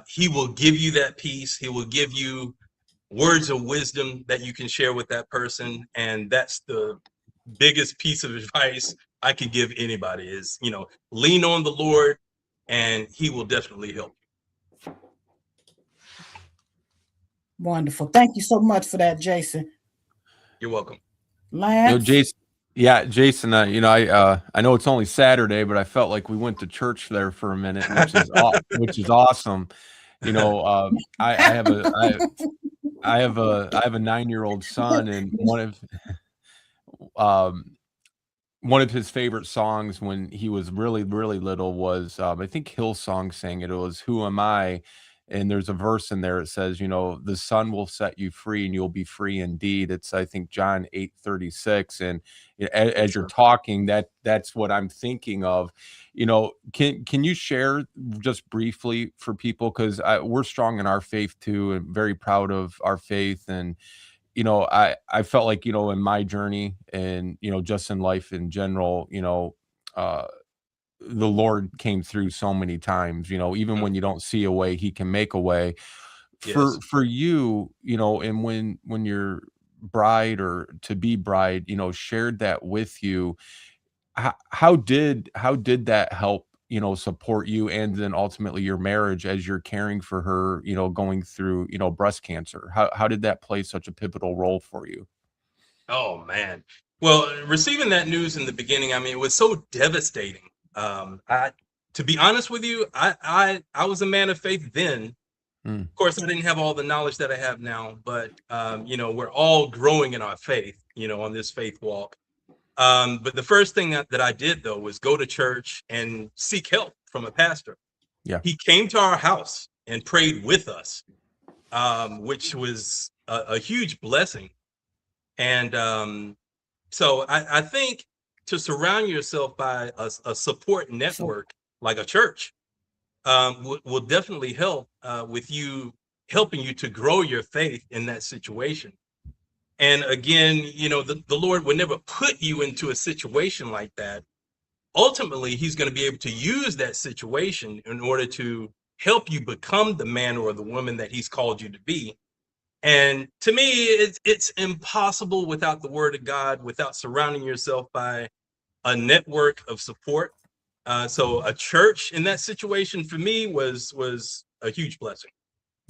He will give you that peace. He will give you words of wisdom that you can share with that person. And that's the biggest piece of advice I could give anybody is, you know, lean on the Lord and he will definitely help you. Wonderful. Thank you so much for that, Jason. You're welcome. Lance? Jason, Jason, I know it's only Saturday, but I felt like we went to church there for a minute, which is awesome. You know, I have a 9-year-old son, and one of his favorite songs when he was really, really little was, I think Hillsong sang it. It was "Who Am I?" And there's a verse in there. It says, you know, the Son will set you free, and you'll be free indeed. It's, I think, John 8:36. And as you're talking, that's what I'm thinking of. You know, can you share just briefly for people, because we're strong in our faith too, and very proud of our faith. And you know, I felt like, you know, in my journey and, you know, just in life in general, you know, the Lord came through so many times, you know, even when you don't see a way, he can make a way Yes. for you, you know, and when your bride or to be bride, you know, shared that with you, how did that help, you know, support you and then ultimately your marriage as you're caring for her, you know, going through, you know, breast cancer? How did that play such a pivotal role for you? Oh man. Well, receiving that news in the beginning, I mean, it was so devastating. To be honest with you, I was a man of faith then. Mm, Of course, I didn't have all the knowledge that I have now, but you know, we're all growing in our faith, you know, on this faith walk. But the first thing that I did though was go to church and seek help from a pastor. yeah. He came to our house and prayed with us, which was a huge blessing. And so I think to surround yourself by a support So network like a church will definitely help with you helping you to grow your faith in that situation. And again, the Lord would never put you into a situation like that. Ultimately, he's going to be able to use that situation in order to help you become the man or the woman that he's called you to be. And to me, it's impossible without the word of God, without surrounding yourself by a network of support. So a church in that situation for me was a huge blessing.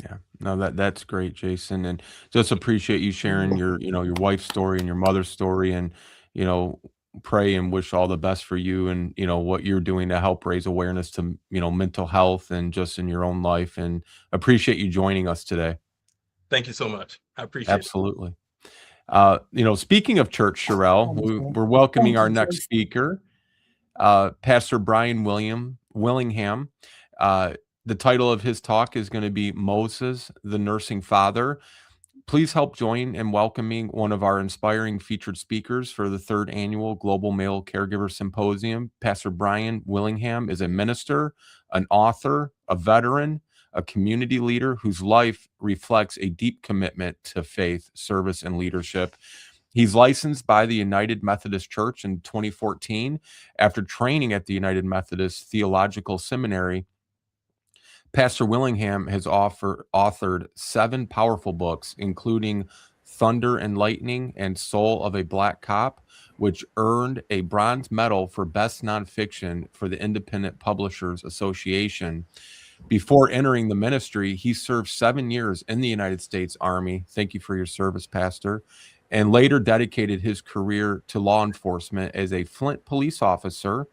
Yeah, no, that's great, Jason, and just appreciate you sharing your, your wife's story and your mother's story, and you know, pray and wish all the best for you, and what you're doing to help raise awareness to mental health and just in your own life, and appreciate you joining us today. Thank you so much. I appreciate it. Absolutely. Speaking of church, Sherelle, we're welcoming Thank our you, next Jason. speaker, Pastor Brian Willingham. The title of his talk is going to be Moses, the Nursing Father. Please help join in welcoming one of our inspiring featured speakers for the 3rd annual Global Male Caregiver Symposium. Pastor Brian Willingham is a minister, an author, a veteran, a community leader whose life reflects a deep commitment to faith, service, and leadership. He's licensed by the United Methodist Church in 2014. After training at the United Methodist Theological Seminary, Pastor Willingham has authored 7 powerful books, including Thunder and Lightning and Soul of a Black Cop, which earned a bronze medal for Best Nonfiction for the Independent Publishers Association. Before entering the ministry, he served 7 years in the United States Army. Thank you for your service, Pastor. And later dedicated his career to law enforcement as a Flint police officer.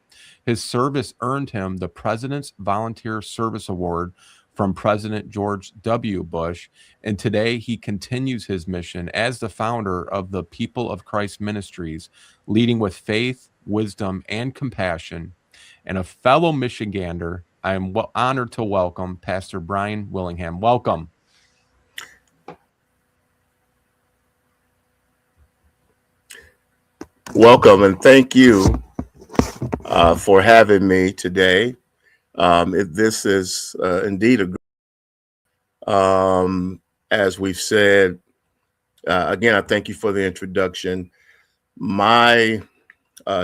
His service earned him the President's Volunteer Service Award from President George W. Bush. And today he continues his mission as the founder of the People of Christ Ministries, leading with faith, wisdom, and compassion. And a fellow Michigander, I am honored to welcome Pastor Brian Willingham. Welcome. Welcome, and thank you for having me today. This is indeed as we've said, again, I thank you for the introduction. My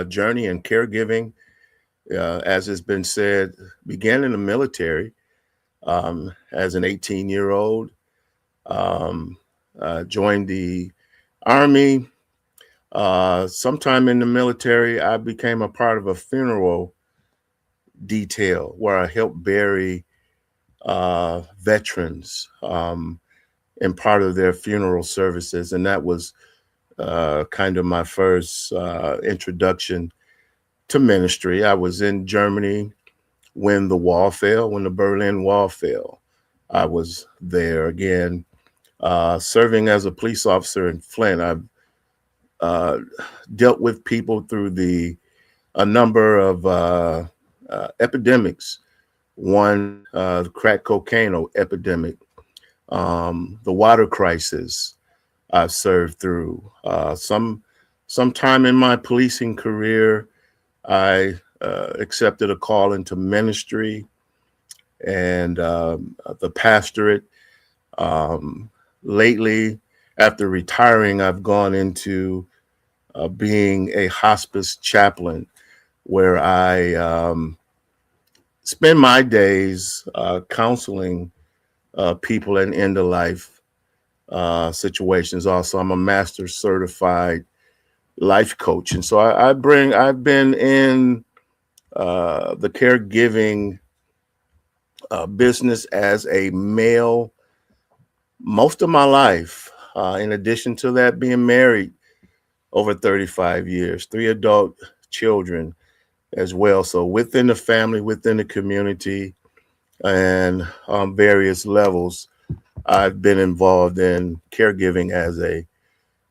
journey in caregiving, as has been said, began in the military as an 18-year-old, joined the Army. Sometime in the military, I became a part of a funeral detail where I helped bury veterans in part of their funeral services. And that was kind of my first introduction to ministry. I was in Germany when the wall fell, when the Berlin Wall fell. I was there again, serving as a police officer in Flint. I've dealt with people through a number of epidemics. One, the crack cocaine epidemic, the water crisis I've served through. Sometime in my policing career, I accepted a call into ministry and the pastorate. Lately, after retiring, I've gone into being a hospice chaplain, where I spend my days counseling people in end-of-life situations. Also, I'm a master certified life coach, and so I've been in the caregiving business as a male most of my life. In addition to that, being married over 35 years, 3 adult children as well. So within the family, within the community, and on various levels, I've been involved in caregiving as a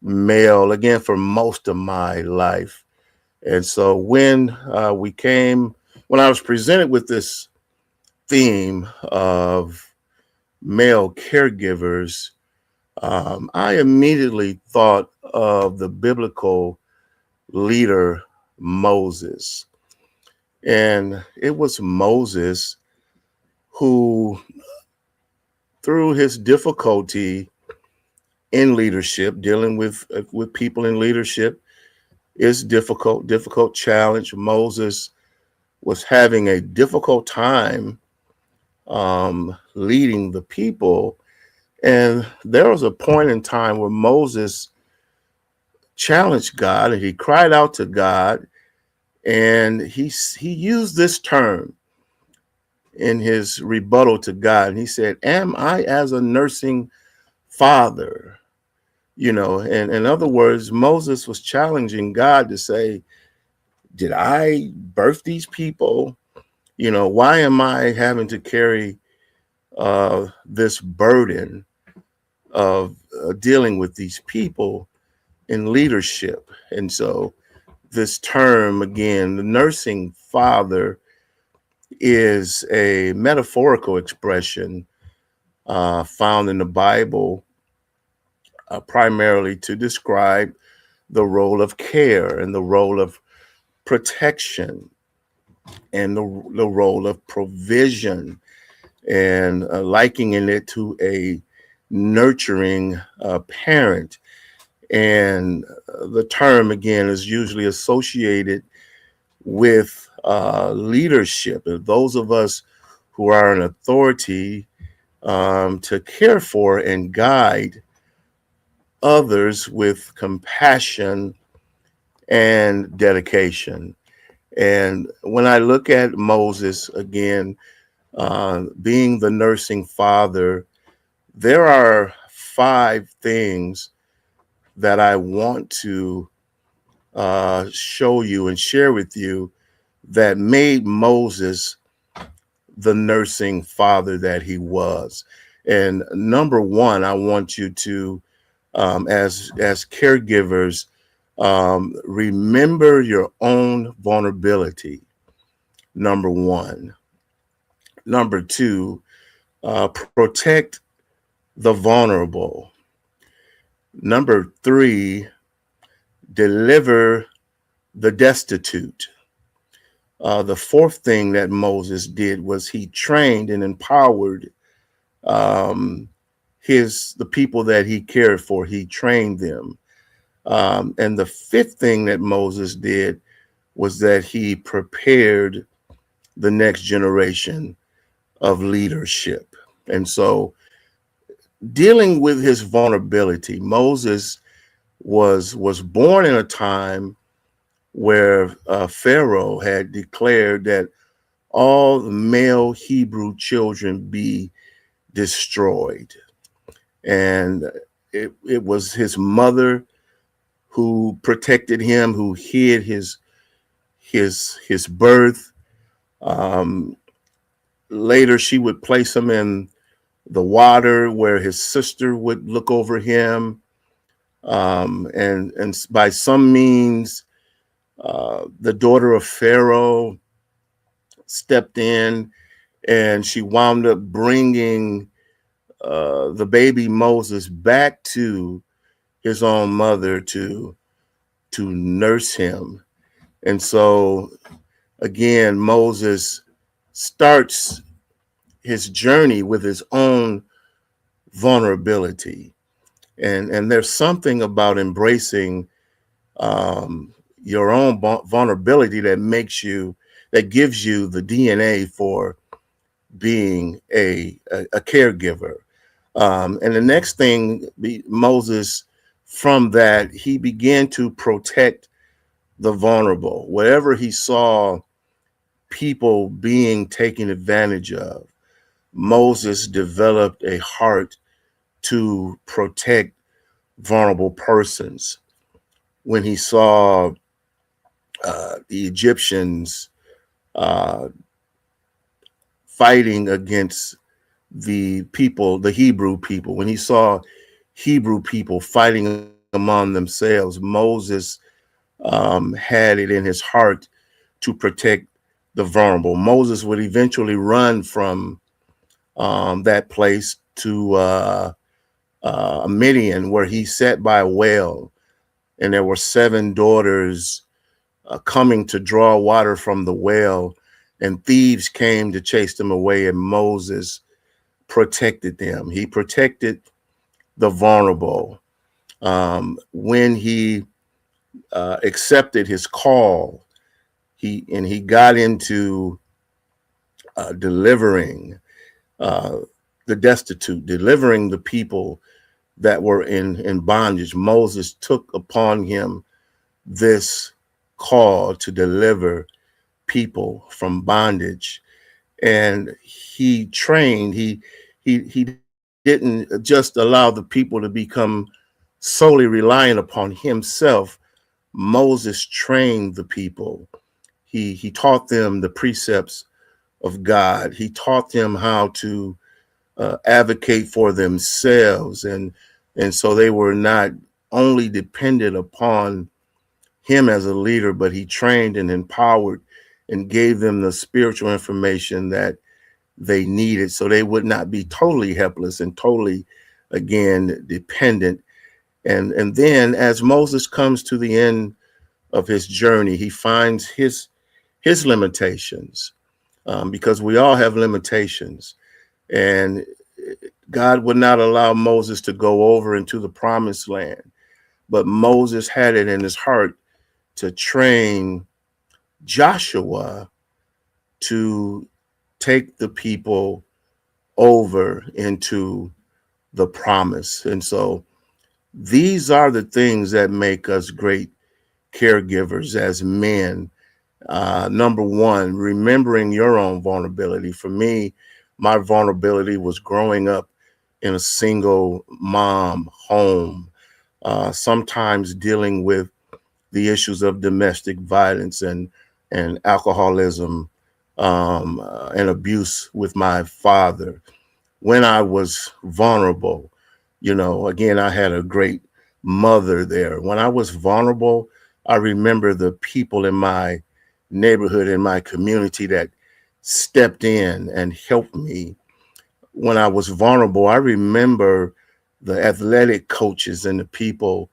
male, again, for most of my life. And so when I was presented with this theme of male caregivers, I immediately thought of the biblical leader Moses. And it was Moses who, through his difficulty in leadership, dealing with people in leadership is difficult challenge. Moses was having a difficult time leading the people. And there was a point in time where Moses challenged God and he cried out to God. And he used this term in his rebuttal to God. And he said, "Am I as a nursing father?" You know, and in other words, Moses was challenging God to say, did I birth these people? You know, why am I having to carry this burden of dealing with these people in leadership? And so this term, again, the nursing father, is a metaphorical expression found in the Bible, primarily to describe the role of care and the role of protection and the role of provision, and likening it to a nurturing parent. And the term, again, is usually associated with leadership. And those of us who are in authority to care for and guide others with compassion and dedication. And when I look at Moses, again, being the nursing father, there are 5 things that I want to show you and share with you that made Moses the nursing father that he was. And number 1, I want you to, as caregivers, remember your own vulnerability. Number 1. Number 2, protect the vulnerable. Number 3, deliver the destitute. The 4th thing that Moses did was he trained and empowered the people that he cared for. He trained them. And the 5th thing that Moses did was that he prepared the next generation of leadership. And so, dealing with his vulnerability, Moses was born in a time where Pharaoh had declared that all the male Hebrew children be destroyed. And it was his mother who protected him, who hid his birth. Later, she would place him in the water where his sister would look over him. And by some means, the daughter of Pharaoh stepped in, and she wound up bringing the baby Moses back to his own mother to nurse him. And so, again, Moses starts his journey with his own vulnerability. And there's something about embracing your own vulnerability that gives you the DNA for being a caregiver. And the next thing, Moses, from that, he began to protect the vulnerable. Wherever he saw people being taken advantage of, Moses developed a heart to protect vulnerable persons. When he saw the Egyptians fighting against the Hebrew people, when he saw Hebrew people fighting among themselves, Moses had it in his heart to protect the vulnerable. Moses would eventually run from that place to Midian, where he sat by a well, and there were 7 daughters coming to draw water from the well, and thieves came to chase them away, and Moses protected them. He protected the vulnerable. When he accepted his call, he got into delivering the destitute, delivering the people that were in bondage. Moses took upon him this call to deliver people from bondage, and he trained. He didn't just allow the people to become solely reliant upon himself. Moses trained the people. He taught them the precepts of God. He taught them how to advocate for themselves, and so they were not only dependent upon him as a leader, but he trained and empowered and gave them the spiritual information that they needed, so they would not be totally helpless and totally, again, dependent. And then as Moses comes to the end of his journey, he finds his limitations, because we all have limitations. And God would not allow Moses to go over into the promised land, but Moses had it in his heart to train Joshua to take the people over into the promise. And so these are the things that make us great caregivers as men. Number one, remembering your own vulnerability. For me, my vulnerability was growing up in a single mom home, sometimes dealing with the issues of domestic violence and alcoholism, and abuse with my father. When I was vulnerable, again, I had a great mother there. When I was vulnerable, I remember the people in my neighborhood, in my community, that stepped in and helped me. When I was vulnerable, I remember the athletic coaches and the people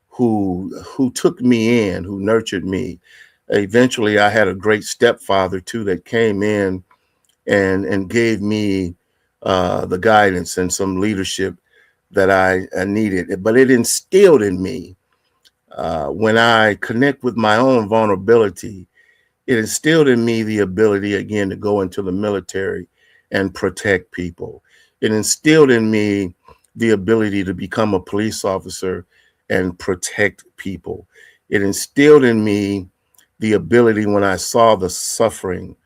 who took me in, who nurtured me. Eventually, I had a great stepfather too that came in and gave me the guidance and some leadership that I needed. But it instilled in me, when I connect with my own vulnerability, it instilled in me the ability again to go into the military and protect people. It instilled in me the ability to become a police officer and protect people. It instilled in me the ability, when I saw the suffering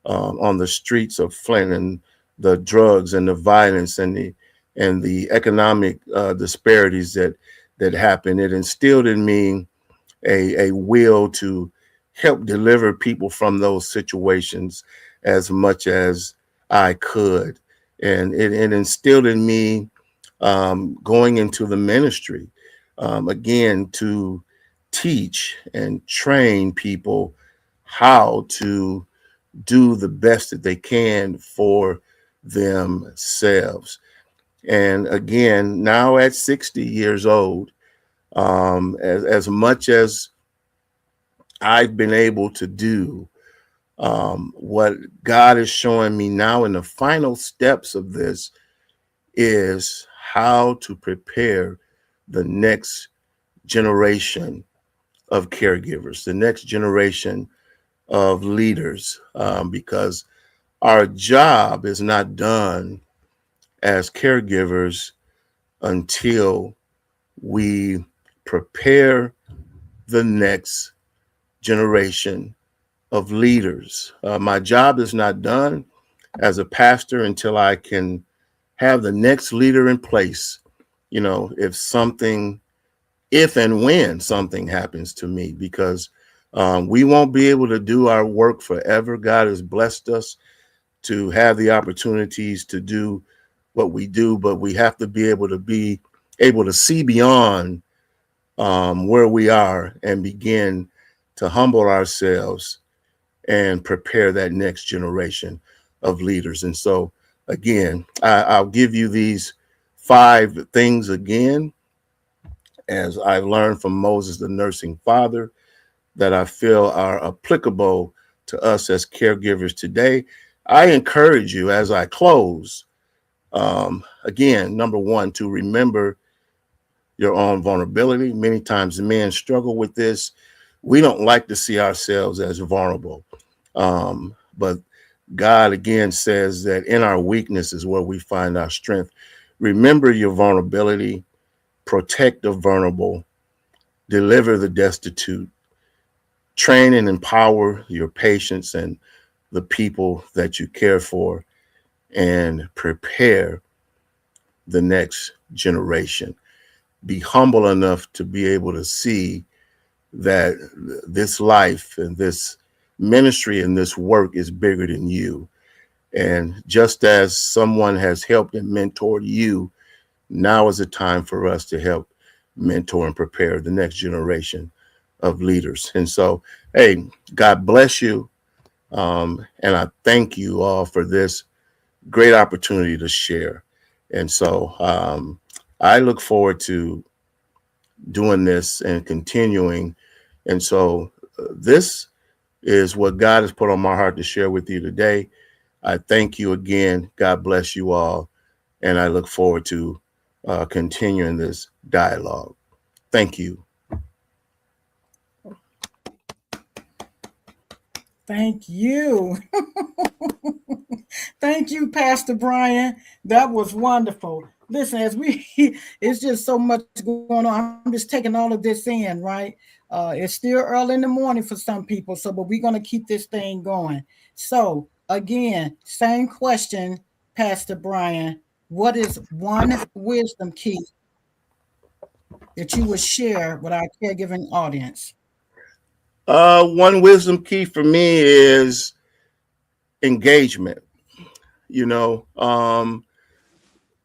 on the streets of Flint, and the drugs and the violence and the economic disparities that happen, it instilled in me a will to help deliver people from those situations as much as I could. And it instilled in me, going into the ministry, again, to teach and train people how to do the best that they can for themselves. And again, now at 60 years old, as much as I've been able to do, what God is showing me now in the final steps of this is how to prepare the next generation of caregivers, the next generation of leaders, because our job is not done as caregivers until we prepare the next generation of leaders. My job is not done as a pastor until I can have the next leader in place. If and when something happens to me, because we won't be able to do our work forever. God has blessed us to have the opportunities to do what we do, but we have to be able to see beyond where we are and begin to humble ourselves and prepare that next generation of leaders. And so, again, I'll give you these 5 things again, as I've learned from Moses, the nursing father, that I feel are applicable to us as caregivers today. I encourage you, as I close, again, number one, to remember your own vulnerability. Many times men struggle with this. We don't like to see ourselves as vulnerable. But God again says that in our weakness is where we find our strength. Remember your vulnerability, protect the vulnerable, deliver the destitute, train and empower your patients and the people that you care for, and prepare the next generation. Be humble enough to be able to see that this life and this ministry and this work is bigger than you. And just as someone has helped and mentored you, now is the time for us to help mentor and prepare the next generation of leaders. And so, hey, God bless you. And I thank you all for this great opportunity to share. And so I look forward to doing this and continuing. And so this is what God has put on my heart to share with you today. I thank you again. God bless you all. And I look forward to continuing this dialogue. Thank you. Thank you. Thank you, Pastor Brian. That was wonderful. Listen, it's just so much going on. I'm just taking all of this in, right? It's still early in the morning for some people, but we're going to keep this thing going. So again, same question, Pastor Brian. What is one wisdom key that you would share with our caregiving audience? One wisdom key for me is engagement.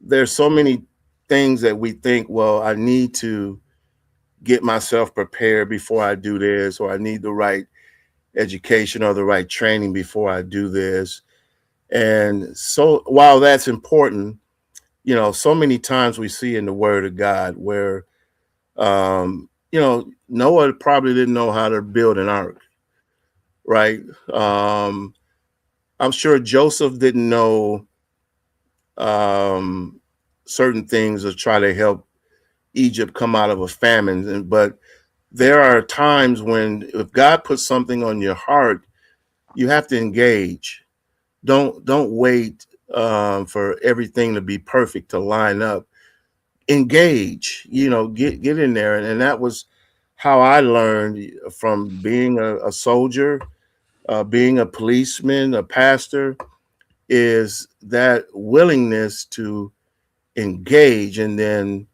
There's so many things that we think, well, I need to get myself prepared before I do this, or I need the right education or the right training before I do this. And so while that's important, so many times we see in the Word of God where, Noah probably didn't know how to build an ark, right? I'm sure Joseph didn't know certain things to try to help Egypt come out of a famine. But there are times when if God puts something on your heart, you have to engage. Don't wait for everything to be perfect to line up. Engage, get in there. And that was how I learned from being a soldier, being a policeman, a pastor, is that willingness to engage. And then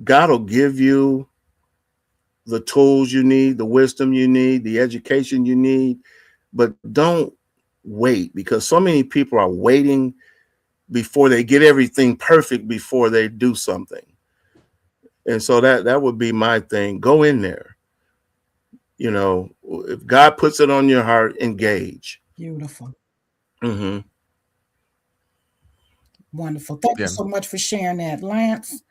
God will give you the tools you need, the wisdom you need, the education you need, but don't wait, because so many people are waiting before they get everything perfect before they do something. And so that would be my thing. Go in there. If God puts it on your heart, engage. Beautiful. Mm-hmm. Wonderful. Thank you so much for sharing that, Lance.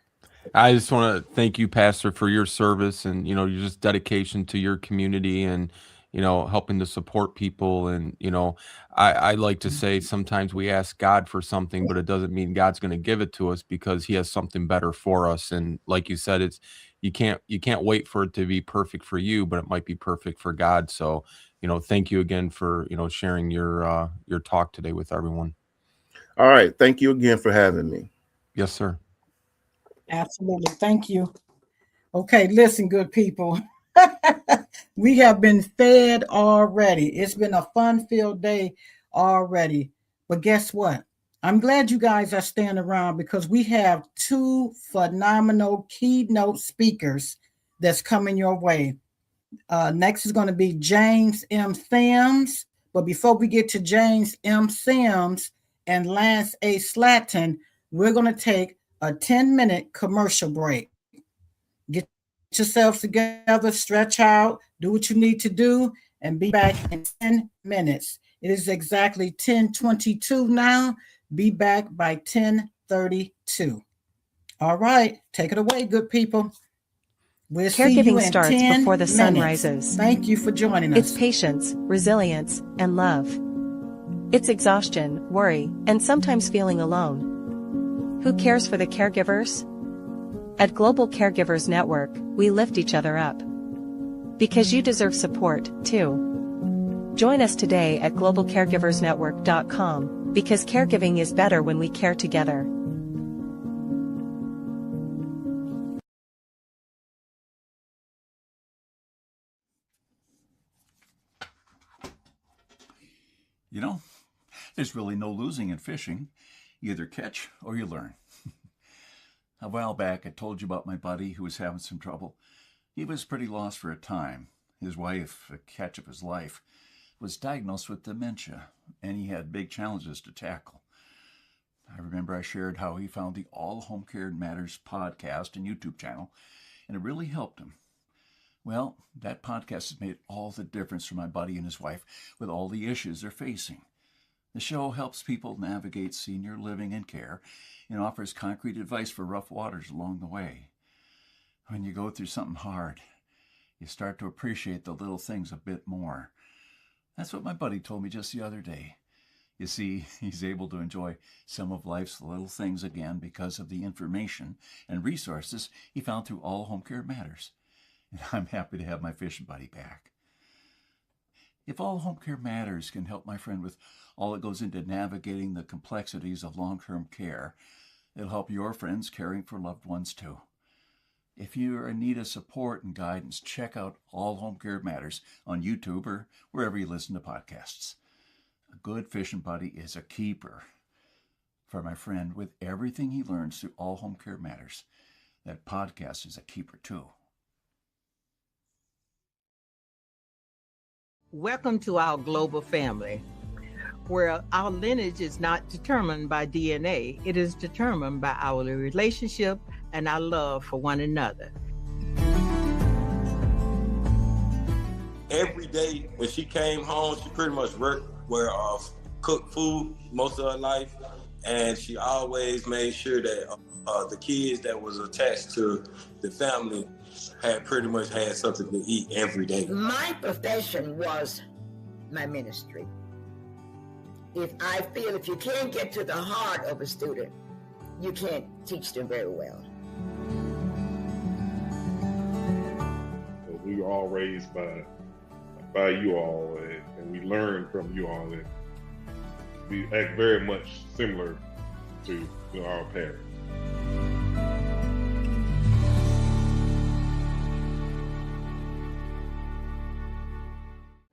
I just want to thank you, Pastor, for your service and, your just dedication to your community and, helping to support people. And, I like to say sometimes we ask God for something, but it doesn't mean God's going to give it to us because he has something better for us. And like you said, you can't wait for it to be perfect for you, but it might be perfect for God. So, thank you again for, sharing your talk today with everyone. All right. Thank you again for having me. Yes, sir. Absolutely. Thank you. Okay, listen, good people. We have been fed already. It's been a fun-filled day already. But guess what? I'm glad you guys are staying around because we have two phenomenal keynote speakers that's coming your way. Next is going to be James M. Sims. But before we get to James M. Sims and Lance A. Slatton, we're going to take a 10-minute commercial break. Get yourselves together, stretch out, do what you need to do, and be back in 10 minutes. It is exactly 10:22 now. Be back by 10:32. All right, take it away, good people. We'll see you Caregiving in starts 10 before the sun minutes. rises. Thank you for joining us. It's patience, resilience, and love. It's exhaustion, worry, and sometimes feeling alone. Who cares for the caregivers? At Global Caregivers Network, we lift each other up. Because you deserve support, too. Join us today at globalcaregiversnetwork.com, because caregiving is better when we care together. You know, there's really no losing in fishing. You either catch or you learn. A while back, I told you about my buddy who was having some trouble. He was pretty lost for a time. His wife, a catch of his life, was diagnosed with dementia, and he had big challenges to tackle. I remember I shared how he found the All Home Care Matters podcast and YouTube channel, and it really helped him. Well, that podcast has made all the difference for my buddy and his wife with all the issues they're facing. The show helps people navigate senior living and care and offers concrete advice for rough waters along the way. When you go through something hard, you start to appreciate the little things a bit more. That's what my buddy told me just the other day. You see, he's able to enjoy some of life's little things again because of the information and resources he found through All Home Care Matters. And I'm happy to have my fishing buddy back. If All Home Care Matters can help my friend with all that goes into navigating the complexities of long-term care, it'll help your friends caring for loved ones too. If you're in need of support and guidance, check out All Home Care Matters on YouTube or wherever you listen to podcasts. A good fishing buddy is a keeper. For my friend, with everything he learns through All Home Care Matters, that podcast is a keeper too. Welcome to our global family, where our lineage is not determined by DNA. It is determined by our relationship and our love for one another. Every day when she came home, she pretty much cooked food most of her life, and she always made sure that the kids that was attached to the family had pretty much had something to eat every day. My profession was my ministry. I feel if you can't get to the heart of a student, you can't teach them very well. We were all raised by you all, and we learned from you all, and we act very much similar to our parents.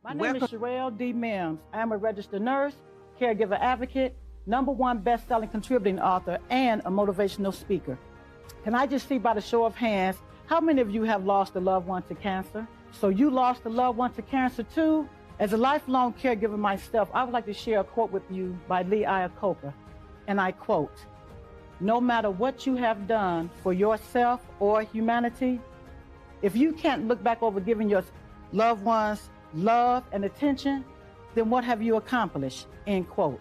My name is Sherelle D. Mims. I am a registered nurse, caregiver advocate, #1 best-selling contributing author, and a motivational speaker. Can I just see by the show of hands, how many of you have lost a loved one to cancer? So you lost a loved one to cancer too? As a lifelong caregiver myself, I would like to share a quote with you by Lee Iacocca, and I quote, "No matter what you have done for yourself or humanity, if you can't look back over giving your loved ones love and attention, then what have you accomplished?" End quote.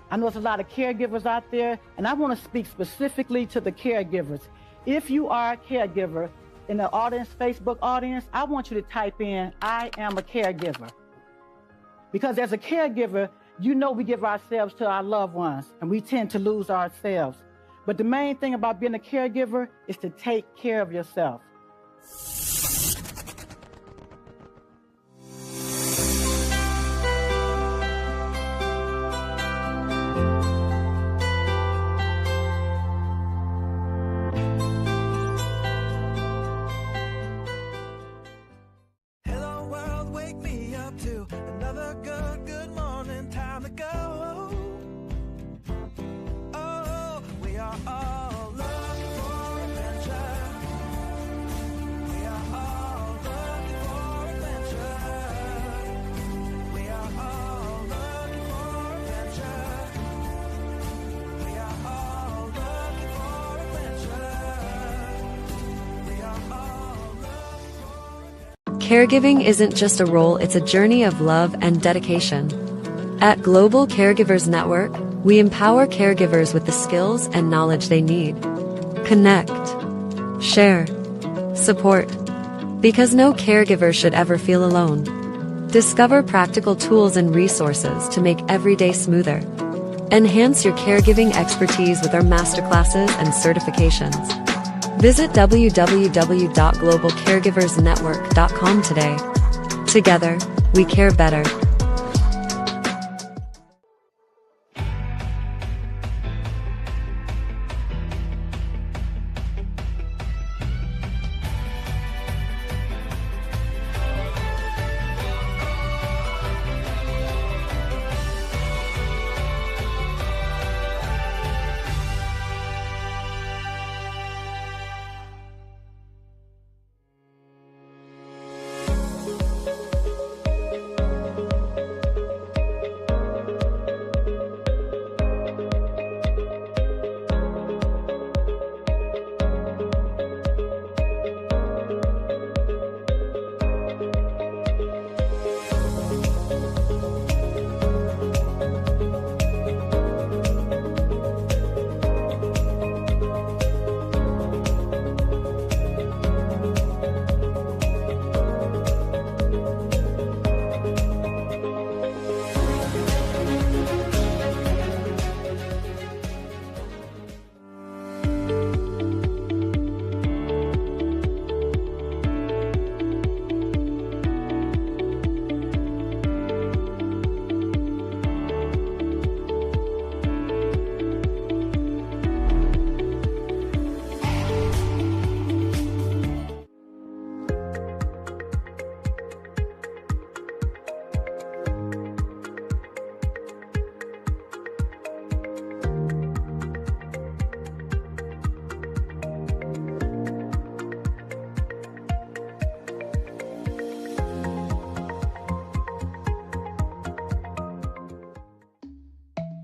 I know there's a lot of caregivers out there, and I want to speak specifically to the caregivers. If you are a caregiver in the audience, Facebook audience, I want you to type in, "I am a caregiver." Because as a caregiver, you know we give ourselves to our loved ones, and we tend to lose ourselves. But the main thing about being a caregiver is to take care of yourself. Caregiving isn't just a role, it's a journey of love and dedication. At Global Caregivers Network, we empower caregivers with the skills and knowledge they need. Connect, share, support. Because no caregiver should ever feel alone. Discover practical tools and resources to make every day smoother. Enhance your caregiving expertise with our masterclasses and certifications. Visit www.globalcaregiversnetwork.com today. Together, we care better.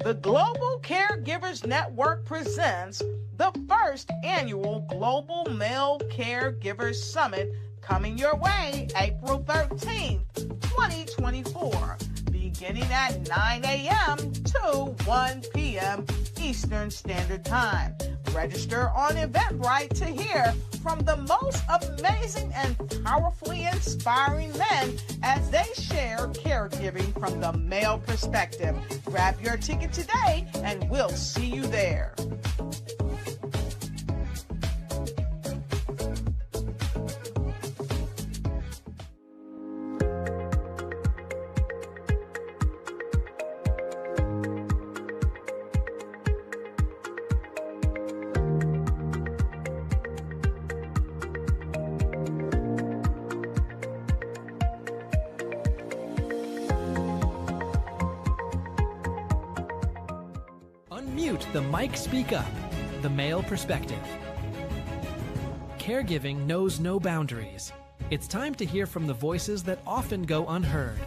The Global Caregivers Network presents the first annual Global Male Caregivers Summit coming your way April 13th, 2024, beginning at 9 a.m. to 1 p.m. Eastern Standard Time. Register on Eventbrite to hear from the most amazing and powerfully inspiring men as they share caregiving from the male perspective. Grab your ticket today and we'll see you there. Unmute the mic, speak up. The male perspective. Caregiving knows no boundaries. It's time to hear from the voices that often go unheard.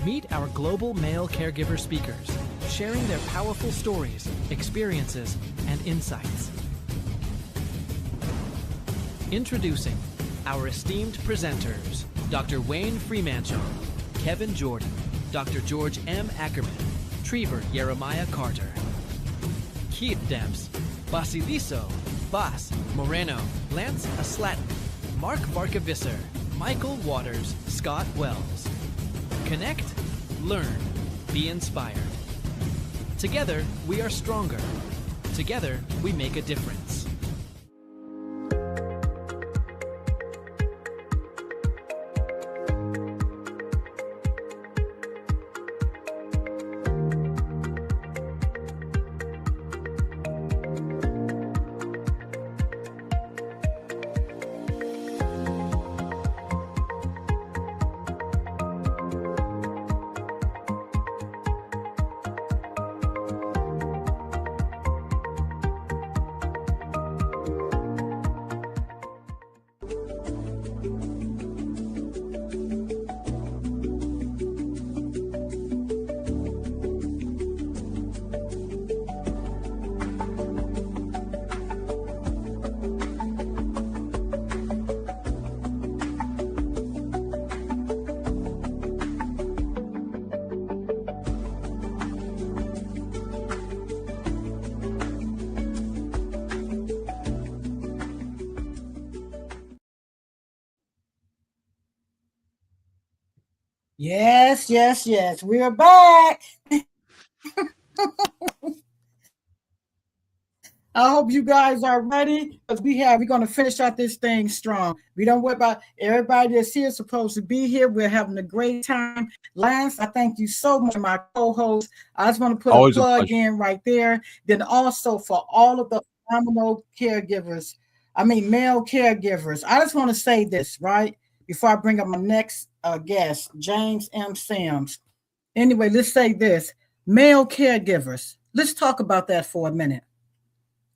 Meet our global male caregiver speakers, sharing their powerful stories, experiences, and insights. Introducing our esteemed presenters, Dr. Wayne Freemantle, Kevin Jordan, Dr. George M. Ackerman, Trevor Jeremiah Carter, Keith Demps, Basiliso, Bas Moreno, Lance Aslatin, Mark Varkavisser, Michael Waters, Scott Wells. Connect, learn, be inspired. Together, we are stronger. Together, we make a difference. Yes, yes, yes. We are back. I hope you guys are ready because we're going to finish out this thing strong. We don't worry about everybody that's here supposed to be here. We're having a great time. Lance, I thank you so much, my co-host. I just want to put Always a a plug pleasure. in right there. Then also for all of the phenomenal caregivers, male caregivers. I just want to say this, right? Before I bring up my next guest, James M. Sims. Anyway, let's say this. Male caregivers. Let's talk about that for a minute.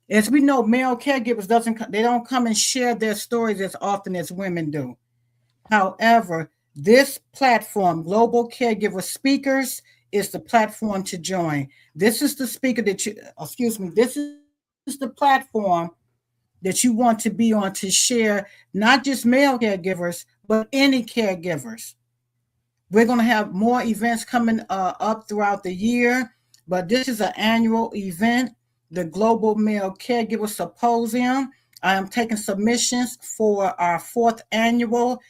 As we know, male caregivers don't come and share their stories as often as women do. However, this platform, Global Caregiver Speakers, is the platform to join. This is the speaker this is the platform that you want to be on to share not just male caregivers, but any caregivers. We're going to have more events coming up throughout the year, but this is an annual event, the Global Male Caregiver Symposium. I am taking submissions for our 4th annual,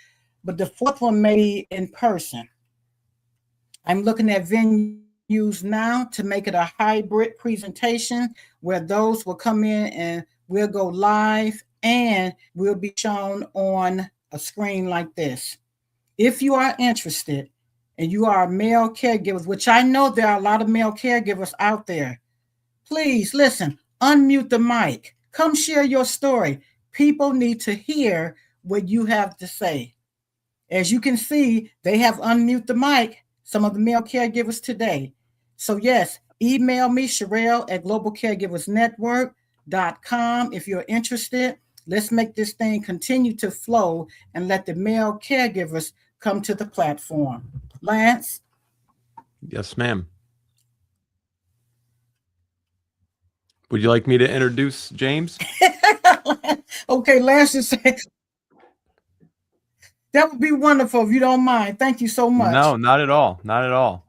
but the 4th one may be in person. I'm looking at venues now to make it a hybrid presentation where those will come in and we'll go live and we'll be shown on a screen like this. If you are interested and you are a male caregiver, which I know there are a lot of male caregivers out there, please listen, unmute the mic. Come share your story. People need to hear what you have to say. As you can see, they have unmute the mic, some of the male caregivers today. So yes, email me, Sherelle at globalcaregiversnetwork.com if you're interested. Let's make this thing continue to flow and let the male caregivers come to the platform. Lance? Yes, ma'am. Would you like me to introduce James? Okay, Lance just said that would be wonderful if you don't mind. Thank you so much. No, not at all. Not at all.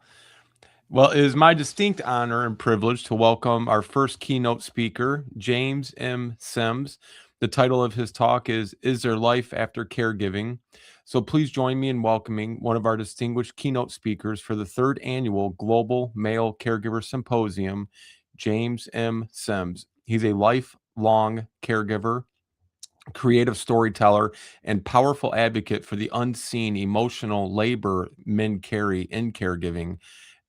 Well, it is my distinct honor and privilege to welcome our first keynote speaker, James M. Sims. The title of his talk is There Life After Caregiving? So please join me in welcoming one of our distinguished keynote speakers for the 3rd annual Global Male Caregiver Symposium, James M. Sims. He's a lifelong caregiver, creative storyteller, and powerful advocate for the unseen emotional labor men carry in caregiving.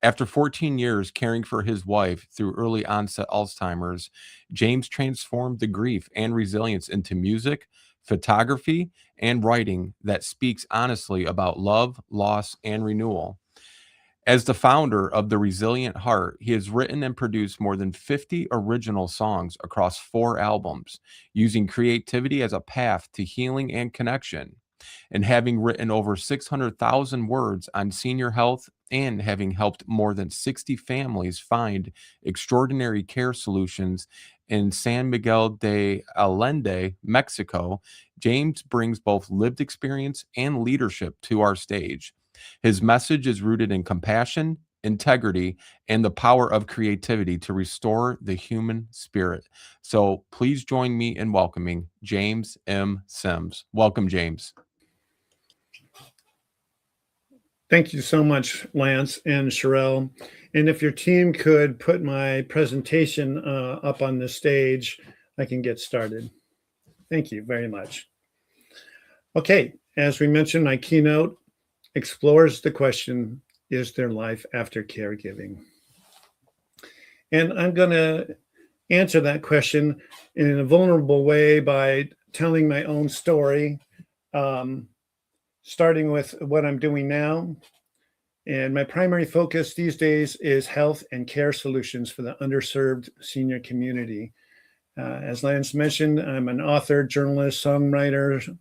After 14 years caring for his wife through early onset Alzheimer's, James transformed the grief and resilience into music, photography, and writing that speaks honestly about love, loss, and renewal. As the founder of The Resilient Heart, he has written and produced more than 50 original songs across 4 albums, using creativity as a path to healing and connection. And having written over 600,000 words on senior health and having helped more than 60 families find extraordinary care solutions in San Miguel de Allende, Mexico, James brings both lived experience and leadership to our stage. His message is rooted in compassion, integrity, and the power of creativity to restore the human spirit. So please join me in welcoming James M. Sims. Welcome, James. Thank you so much, Lance and Sherelle. And if your team could put my presentation up on the stage, I can get started. Thank you very much. Okay, as we mentioned, my keynote explores the question, is there life after caregiving? And I'm going to answer that question in a vulnerable way by telling my own story, starting with what I'm doing now. And my primary focus these days is health and care solutions for the underserved senior community. As Lance mentioned, I'm an author, journalist, songwriter,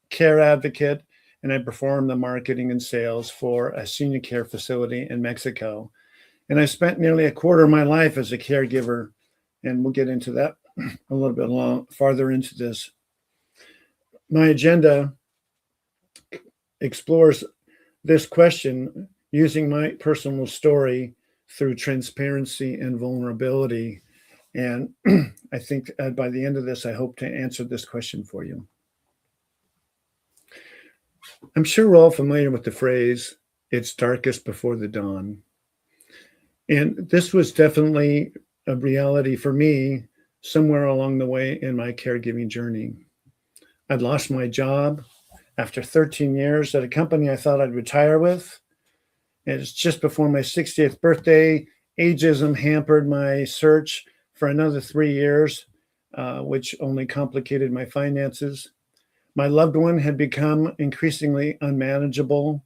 care advocate, and I perform the marketing and sales for a senior care facility in Mexico. And I spent nearly a quarter of my life as a caregiver, and we'll get into that a little bit farther into this. My agenda explores this question using my personal story through transparency and vulnerability. And I think by the end of this, I hope to answer this question for you. I'm sure we're all familiar with the phrase, it's darkest before the dawn. And this was definitely a reality for me somewhere along the way in my caregiving journey. I'd lost my job after 13 years at a company I thought I'd retire with. And it's just before my 60th birthday. Ageism hampered my search for another 3 years, which only complicated my finances. My loved one had become increasingly unmanageable.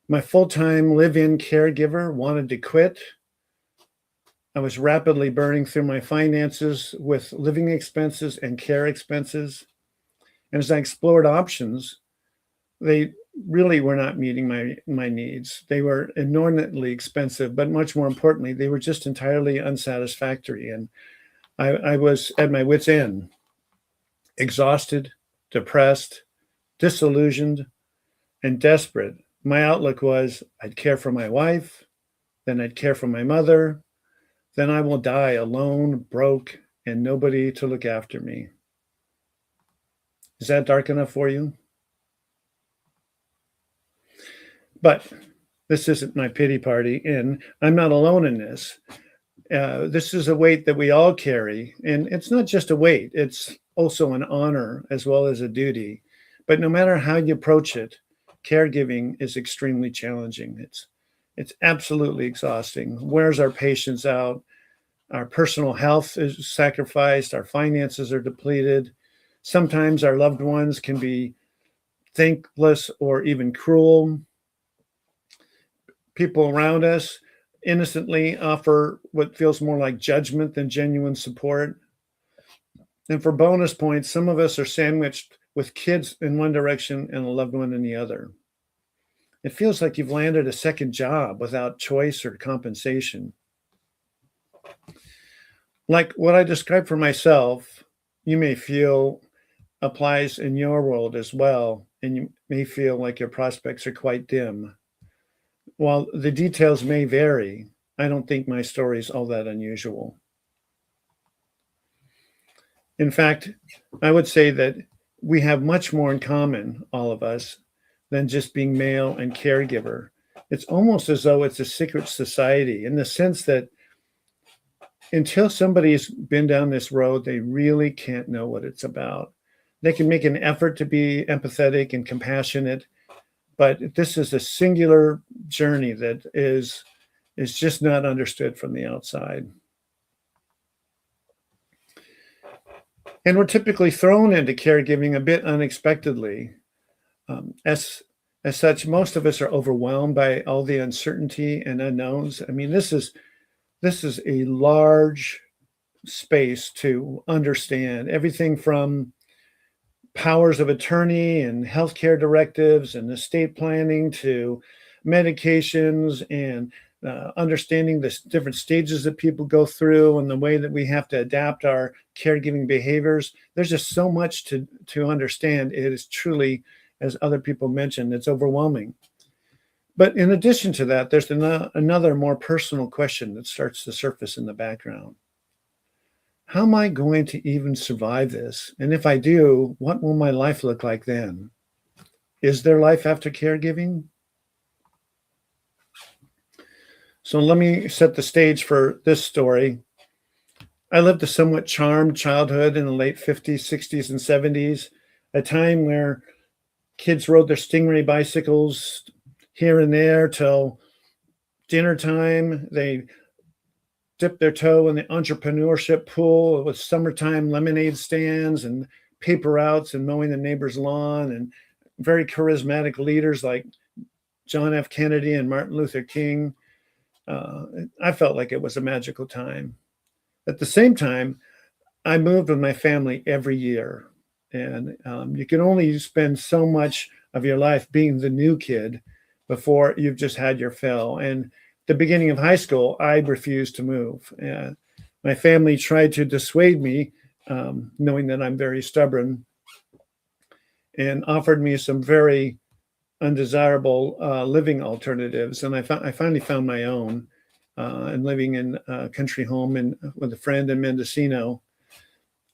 My full-time live-in caregiver wanted to quit. I was rapidly burning through my finances with living expenses and care expenses. And as I explored options, they really were not meeting my needs. They were inordinately expensive, but much more importantly, they were just entirely unsatisfactory. And I was at my wit's end, exhausted, depressed, disillusioned, and desperate. My outlook was I'd care for my wife, then I'd care for my mother, then I will die alone, broke, and nobody to look after me. Is that dark enough for you? But this isn't my pity party, and I'm not alone in this. This is a weight that we all carry, and it's not just a weight, it's also an honor as well as a duty. But no matter how you approach it, caregiving is extremely challenging. It's absolutely exhausting. Wears our patience out. Our personal health is sacrificed. Our finances are depleted. Sometimes our loved ones can be thankless or even cruel. People around us innocently offer what feels more like judgment than genuine support. And for bonus points, some of us are sandwiched with kids in one direction and a loved one in the other. It feels like you've landed a second job without choice or compensation. Like what I described for myself, you may feel applies in your world as well, and you may feel like your prospects are quite dim. While the details may vary, I don't think my story is all that unusual. In fact, I would say that we have much more in common, all of us, than just being male and caregiver. It's almost as though it's a secret society in the sense that until somebody's been down this road, they really can't know what it's about. They can make an effort to be empathetic and compassionate, but this is a singular journey that is just not understood from the outside. And we're typically thrown into caregiving a bit unexpectedly. As such, most of us are overwhelmed by all the uncertainty and unknowns. I mean, this is a large space to understand everything from powers of attorney and healthcare directives and estate planning to medications and understanding the different stages that people go through and the way that we have to adapt our caregiving behaviors. There's just so much to understand. It is truly, as other people mentioned, it's overwhelming. But in addition to that, there's another more personal question that starts to surface in the background. How am I going to even survive this? And if I do, what will my life look like then? Is there life after caregiving? So let me set the stage for this story. I lived a somewhat charmed childhood in the late 50s, 60s, and 70s, a time where kids rode their Stingray bicycles here and there till dinner time. They dipped their toe in the entrepreneurship pool with summertime lemonade stands and paper routes and mowing the neighbor's lawn, and very charismatic leaders like John F. Kennedy and Martin Luther King. I felt like it was a magical time. At the same time, I moved with my family every year. And you can only spend so much of your life being the new kid before you've just had your fill. And the beginning of high school, I refused to move. My family tried to dissuade me, knowing that I'm very stubborn, and offered me some very undesirable living alternatives. And I finally found my own, and living in a country home with a friend in Mendocino.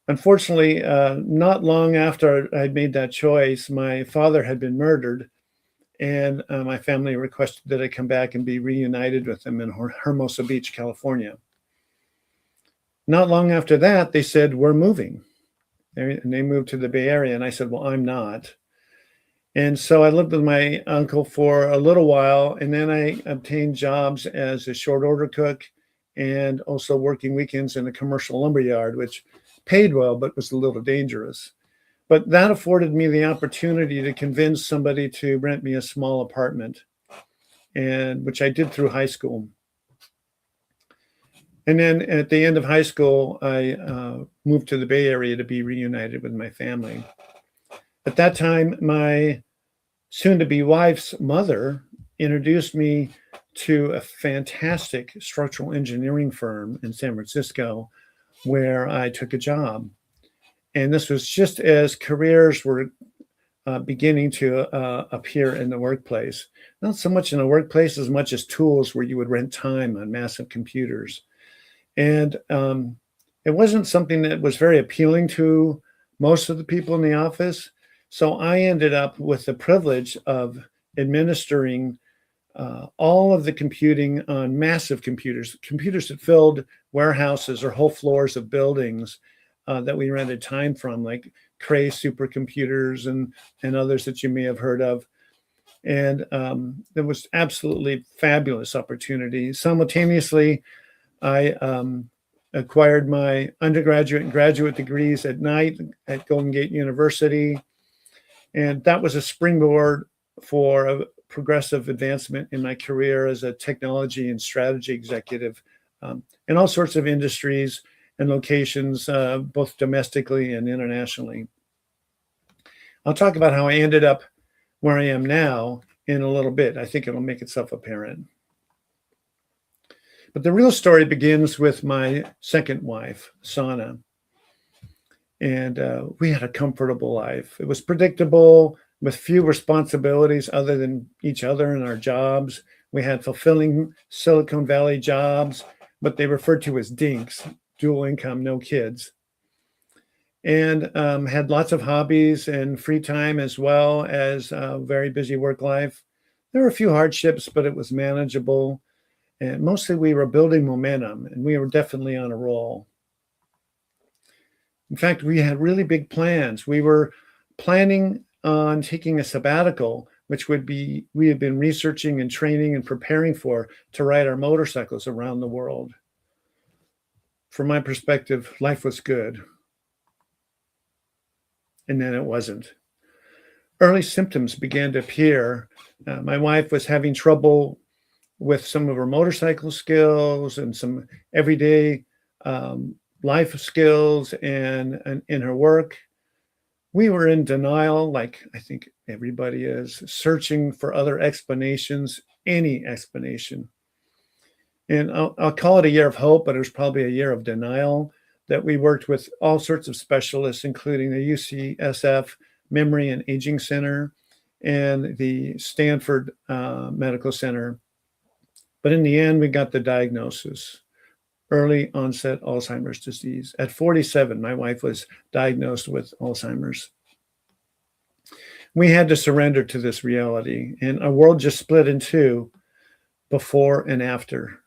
Unfortunately, not long after I'd made that choice, my father had been murdered, and my family requested that I come back and be reunited with them in Hermosa Beach, California. not long after that, they said, we're moving. And they moved to the Bay Area. And I said, well, I'm not. And so I lived with my uncle for a little while. And then I obtained jobs as a short order cook and also working weekends in a commercial lumber yard, which paid well, but was a little dangerous. But that afforded me the opportunity to convince somebody to rent me a small apartment, and which I did through high school. And then at the end of high school, I moved to the Bay Area to be reunited with my family. At that time, my soon-to-be wife's mother introduced me to a fantastic structural engineering firm in San Francisco where I took a job. And this was just as careers were beginning to appear in the workplace. Not so much in the workplace as much as tools where you would rent time on massive computers. And it wasn't something that was very appealing to most of the people in the office. So I ended up with the privilege of administering all of the computing on massive computers that filled warehouses or whole floors of buildings that we rented time from, like Cray supercomputers and others that you may have heard of. And it was absolutely fabulous opportunity. Simultaneously, I acquired my undergraduate and graduate degrees at night at Golden Gate University. And that was a springboard for a progressive advancement in my career as a technology and strategy executive in all sorts of industries and locations, both domestically and internationally. I'll talk about how I ended up where I am now in a little bit. I think it'll make itself apparent. But the real story begins with my second wife, Sana. And we had a comfortable life. It was predictable with few responsibilities other than each other and our jobs. We had fulfilling Silicon Valley jobs, but they referred to as dinks, dual income, no kids. And had lots of hobbies and free time as well as a very busy work life. There were a few hardships, but it was manageable. And mostly we were building momentum, and we were definitely on a roll. In fact, we had really big plans. We were planning on taking a sabbatical, which we had been researching and training and preparing for to ride our motorcycles around the world. From my perspective, life was good. And then it wasn't. Early symptoms began to appear. My wife was having trouble with some of her motorcycle skills and some everyday life skills and in her work. We were in denial, like I think everybody is, searching for other explanations, any explanation. And I'll call it a year of hope, but it was probably a year of denial, that we worked with all sorts of specialists, including the UCSF Memory and Aging Center and the Stanford Medical Center. But in the end, we got the diagnosis. Early onset Alzheimer's disease. At 47, my wife was diagnosed with Alzheimer's. We had to surrender to this reality, and our world just split in two, before and after.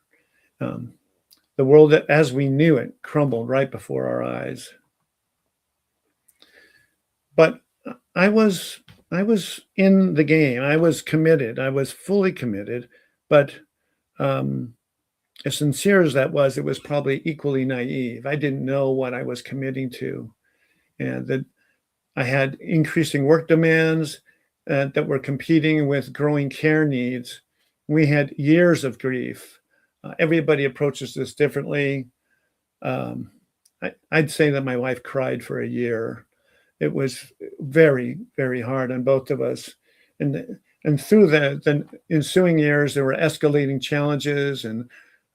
The world that, as we knew it, crumbled right before our eyes. But I was in the game. I was committed. I was fully committed, but as sincere as that was, it was probably equally naive. I didn't know what I was committing to, and that I had increasing work demands that were competing with growing care needs. We had years of grief. Everybody approaches this differently. I'd say that my wife cried for a year. It was very, very hard on both of us. And through the ensuing years, there were escalating challenges and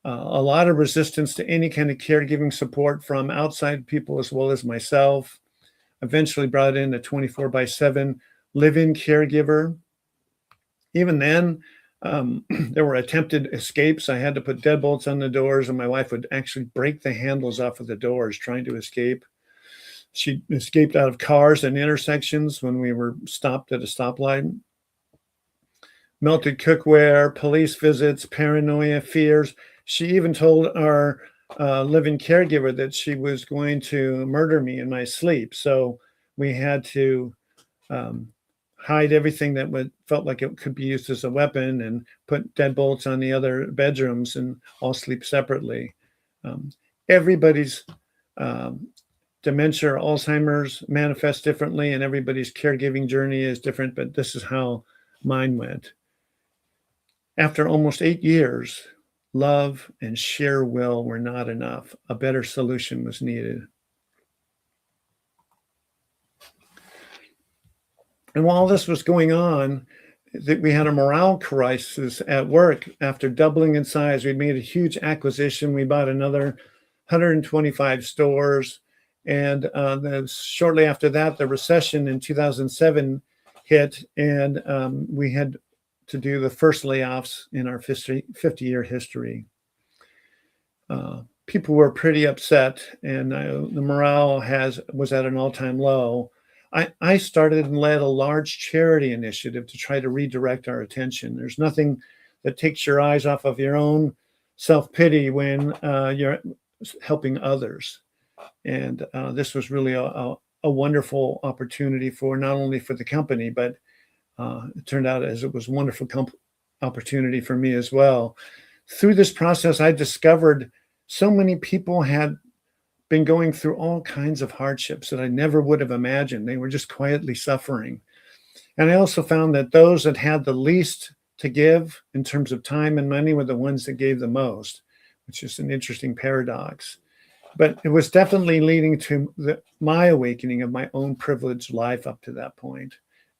a lot of resistance to any kind of caregiving support from outside people as well as myself. Eventually brought in a 24/7 live-in caregiver. Even then, there were attempted escapes. I had to put deadbolts on the doors, and my wife would actually break the handles off of the doors trying to escape. She escaped out of cars and intersections when we were stopped at a stoplight. Melted cookware, police visits, paranoia, fears. She even told our living caregiver that she was going to murder me in my sleep. So we had to hide everything that felt like it could be used as a weapon and put deadbolts on the other bedrooms and all sleep separately. Everybody's dementia or Alzheimer's manifests differently, and everybody's caregiving journey is different, but this is how mine went. After almost 8 years, love and sheer will were not enough. A better solution was needed. And while this was going on, we had a morale crisis at work. After doubling in size, we made a huge acquisition. We bought another 125 stores. And shortly after that, the recession in 2007 hit, and we had to do the first layoffs in our 50-year history. People were pretty upset, and the morale was at an all-time low. I started and led a large charity initiative to try to redirect our attention. There's nothing that takes your eyes off of your own self-pity when you're helping others. And this was really a wonderful opportunity for not only for the company, but it turned out as it was a wonderful opportunity for me as well. Through this process, I discovered so many people had been going through all kinds of hardships that I never would have imagined. They were just quietly suffering. And I also found that those that had the least to give in terms of time and money were the ones that gave the most, which is an interesting paradox. But it was definitely leading to my awakening of my own privileged life up to that point.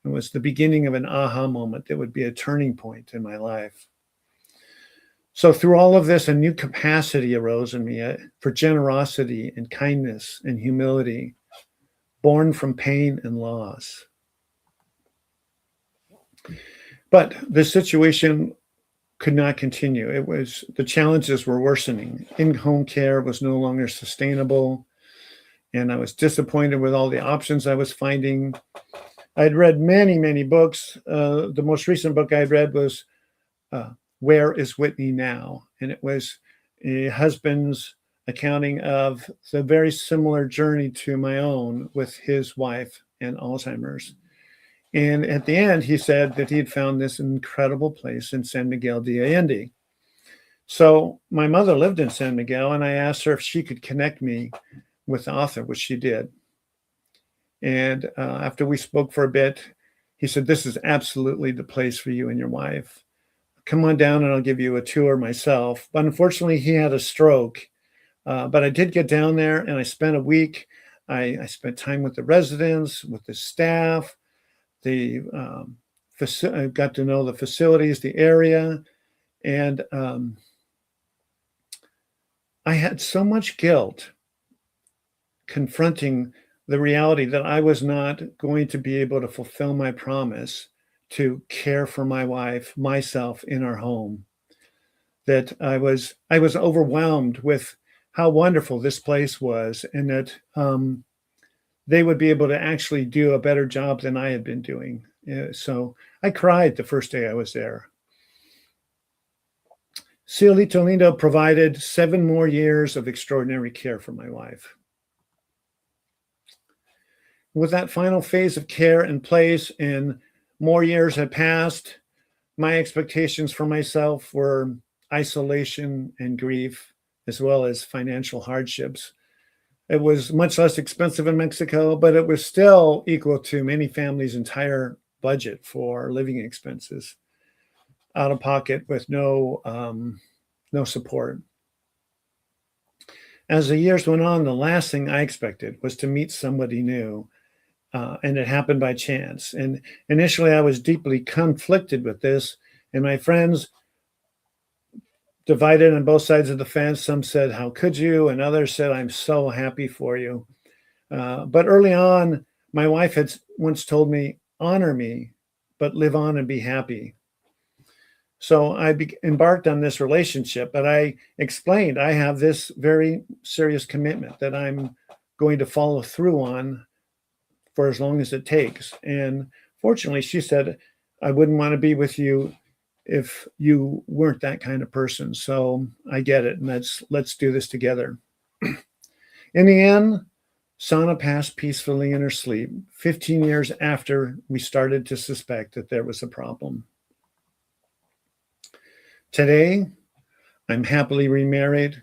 It was the beginning of an aha moment that would be a turning point in my life. So through all of this, a new capacity arose in me for generosity and kindness and humility, born from pain and loss. But the situation could not continue. The challenges were worsening. In-home care was no longer sustainable, and I was disappointed with all the options I was finding. I'd read many, many books. The most recent book I'd read was Where is Whitney Now? And it was a husband's accounting of the very similar journey to my own with his wife and Alzheimer's. And at the end, he said that he had found this incredible place in San Miguel de Allende. So my mother lived in San Miguel, and I asked her if she could connect me with the author, which she did. And after we spoke for a bit, he said, "This is absolutely the place for you and your wife. Come on down and I'll give you a tour myself." But unfortunately, he had a stroke. But I did get down there, and I spent a week. I spent time with the residents, with the staff. I got to know the facilities, the area, and I had so much guilt confronting the reality that I was not going to be able to fulfill my promise to care for my wife, myself in our home. That I was overwhelmed with how wonderful this place was, and that they would be able to actually do a better job than I had been doing. So I cried the first day I was there. Cielito Lindo provided 7 more years of extraordinary care for my wife. With that final phase of care in place and more years had passed, my expectations for myself were isolation and grief, as well as financial hardships. It was much less expensive in Mexico, but it was still equal to many families' entire budget for living expenses, out of pocket with no support. As the years went on, the last thing I expected was to meet somebody new, and it happened by chance. And initially, I was deeply conflicted with this, and my friends divided on both sides of the fence. Some said, "How could you?" And others said, "I'm so happy for you." But early on, my wife had once told me, "Honor me, but live on and be happy." So I embarked on this relationship, but I explained I have this very serious commitment that I'm going to follow through on for as long as it takes. And fortunately, she said, "I wouldn't want to be with you if you weren't that kind of person. So I get it, and let's do this together. In the end, Sana passed peacefully in her sleep 15 years after we started to suspect that there was a problem. Today, I'm happily remarried,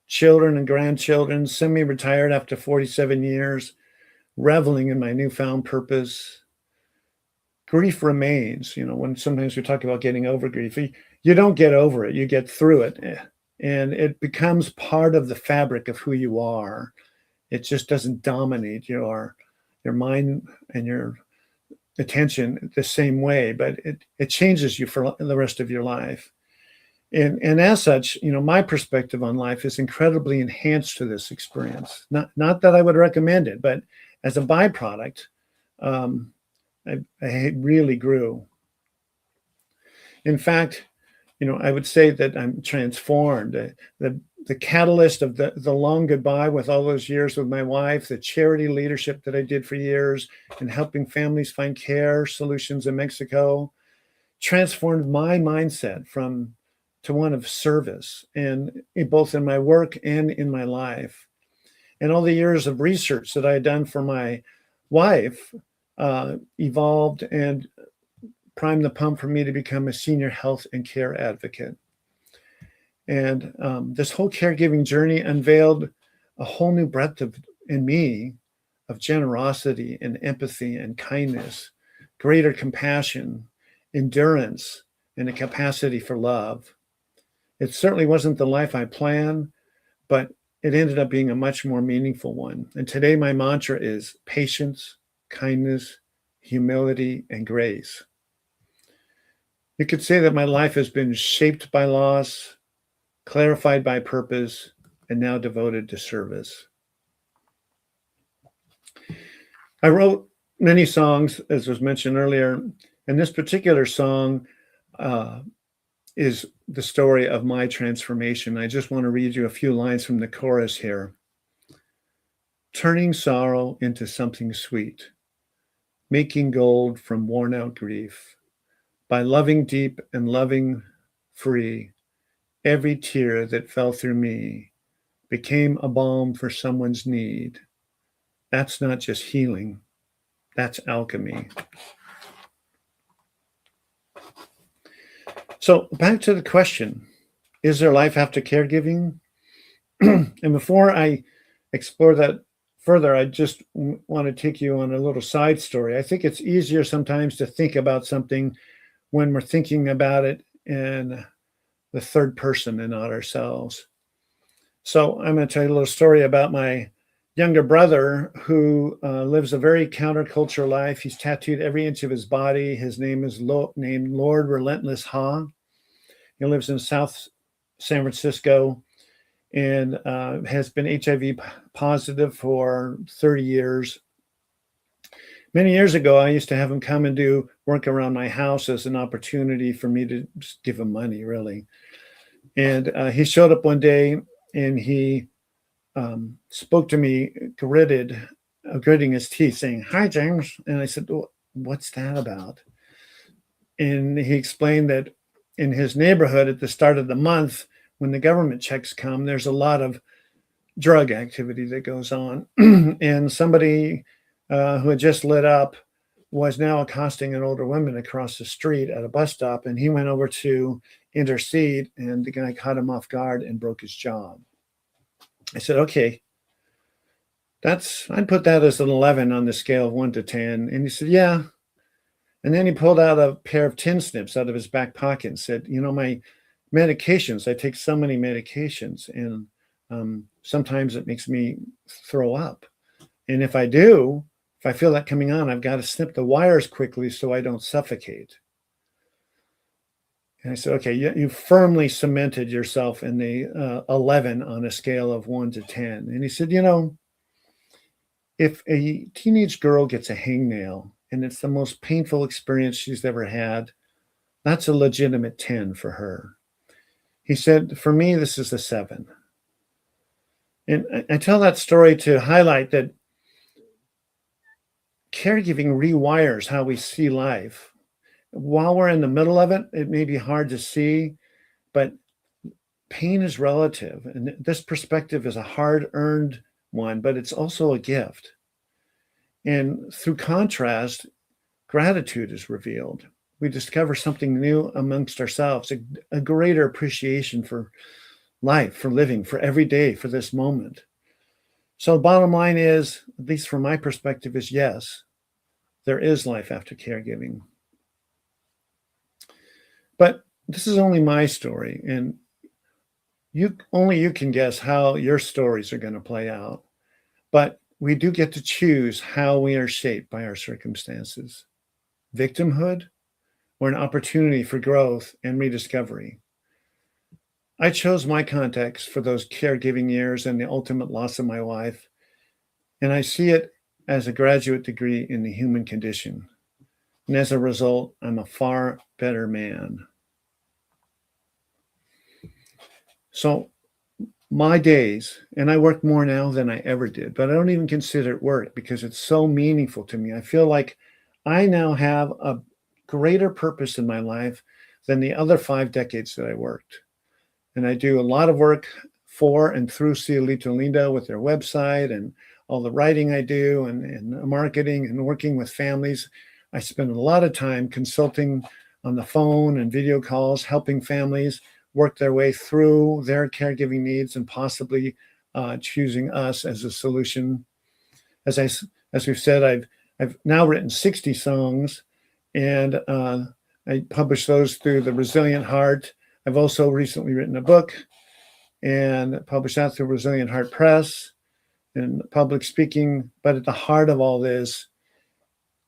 children and grandchildren, semi-retired after 47 years, reveling in my newfound purpose. Grief remains. When sometimes we talk about getting over grief, you don't get over it, you get through it. And it becomes part of the fabric of who you are. It just doesn't dominate your mind and your attention the same way, but it changes you for the rest of your life. And as such, my perspective on life is incredibly enhanced to this experience. Not that I would recommend it, but as a byproduct, I really grew. In fact, I would say that I'm transformed. The catalyst of the long goodbye with all those years with my wife, the charity leadership that I did for years and helping families find care solutions in Mexico, transformed my mindset to one of service, and both in my work and in my life. And all the years of research that I had done for my wife evolved and primed the pump for me to become a senior health and care advocate. And this whole caregiving journey unveiled a whole new breadth in me of generosity and empathy and kindness, greater compassion, endurance, and a capacity for love. It certainly wasn't the life I planned, but it ended up being a much more meaningful one. And today my mantra is patience, kindness, humility, and grace. You could say that my life has been shaped by loss, clarified by purpose, and now devoted to service. I wrote many songs, as was mentioned earlier, and this particular song is the story of my transformation. I just want to read you a few lines from the chorus here. Turning sorrow into something sweet, making gold from worn out grief, by loving deep and loving free, every tear that fell through me became a balm for someone's need. That's not just healing, that's alchemy. So back to the question, is there life after caregiving? And before I explore that further, I just want to take you on a little side story. I think it's easier sometimes to think about something when we're thinking about it in the third person and not ourselves. So I'm going to tell you a little story about my younger brother who lives a very counterculture life. He's tattooed every inch of his body. His name is named Lord Relentless Ha. He lives in South San Francisco and has been HIV positive for 30 years. Many years ago, I used to have him come and do work around my house as an opportunity for me to just give him money, really. And he showed up one day and he spoke to me, gritting his teeth, saying, "Hi, James." And I said, "What's that about?" And he explained that in his neighborhood at the start of the month, when the government checks come, there's a lot of drug activity that goes on. And somebody who had just lit up was now accosting an older woman across the street at a bus stop. And he went over to intercede, and the guy caught him off guard and broke his jaw. I said, okay, I'd put that as an 11 on the scale of 1 to 10. And he said, yeah. And then he pulled out a pair of tin snips out of his back pocket and said, my medications, I take so many medications, and sometimes it makes me throw up. And if I feel that coming on, I've got to snip the wires quickly so I don't suffocate. And I said, okay, you firmly cemented yourself in the 11 on a scale of 1 to 10. And he said, if a teenage girl gets a hangnail and it's the most painful experience she's ever had, that's a legitimate 10 for her. He said, for me, this is a 7. And I tell that story to highlight that caregiving rewires how we see life. while we're in the middle of it, it may be hard to see, but pain is relative. And this perspective is a hard-earned one, but it's also a gift. And through contrast, gratitude is revealed. We discover something new amongst ourselves, a greater appreciation for life, for living, for every day, for this moment. So the bottom line is, at least from my perspective, is yes, there is life after caregiving. But this is only my story, and only you can guess how your stories are going to play out. But we do get to choose how we are shaped by our circumstances. Victimhood or an opportunity for growth and rediscovery. I chose my context for those caregiving years and the ultimate loss of my wife, and I see it as a graduate degree in the human condition. And as a result, I'm a far better man. So my days, and I work more now than I ever did, but I don't even consider it work because it's so meaningful to me. I feel like I now have a greater purpose in my life than the other 5 decades that I worked. And I do a lot of work for and through Cielito Lindo with their website and all the writing I do and marketing and working with families. I spend a lot of time consulting on the phone and video calls, helping families work their way through their caregiving needs and possibly choosing us as a solution. As we've said, I've now written 60 songs, and I publish those through the Resilient Heart. I've also recently written a book and published that through Resilient Heart Press and public speaking. But at the heart of all this,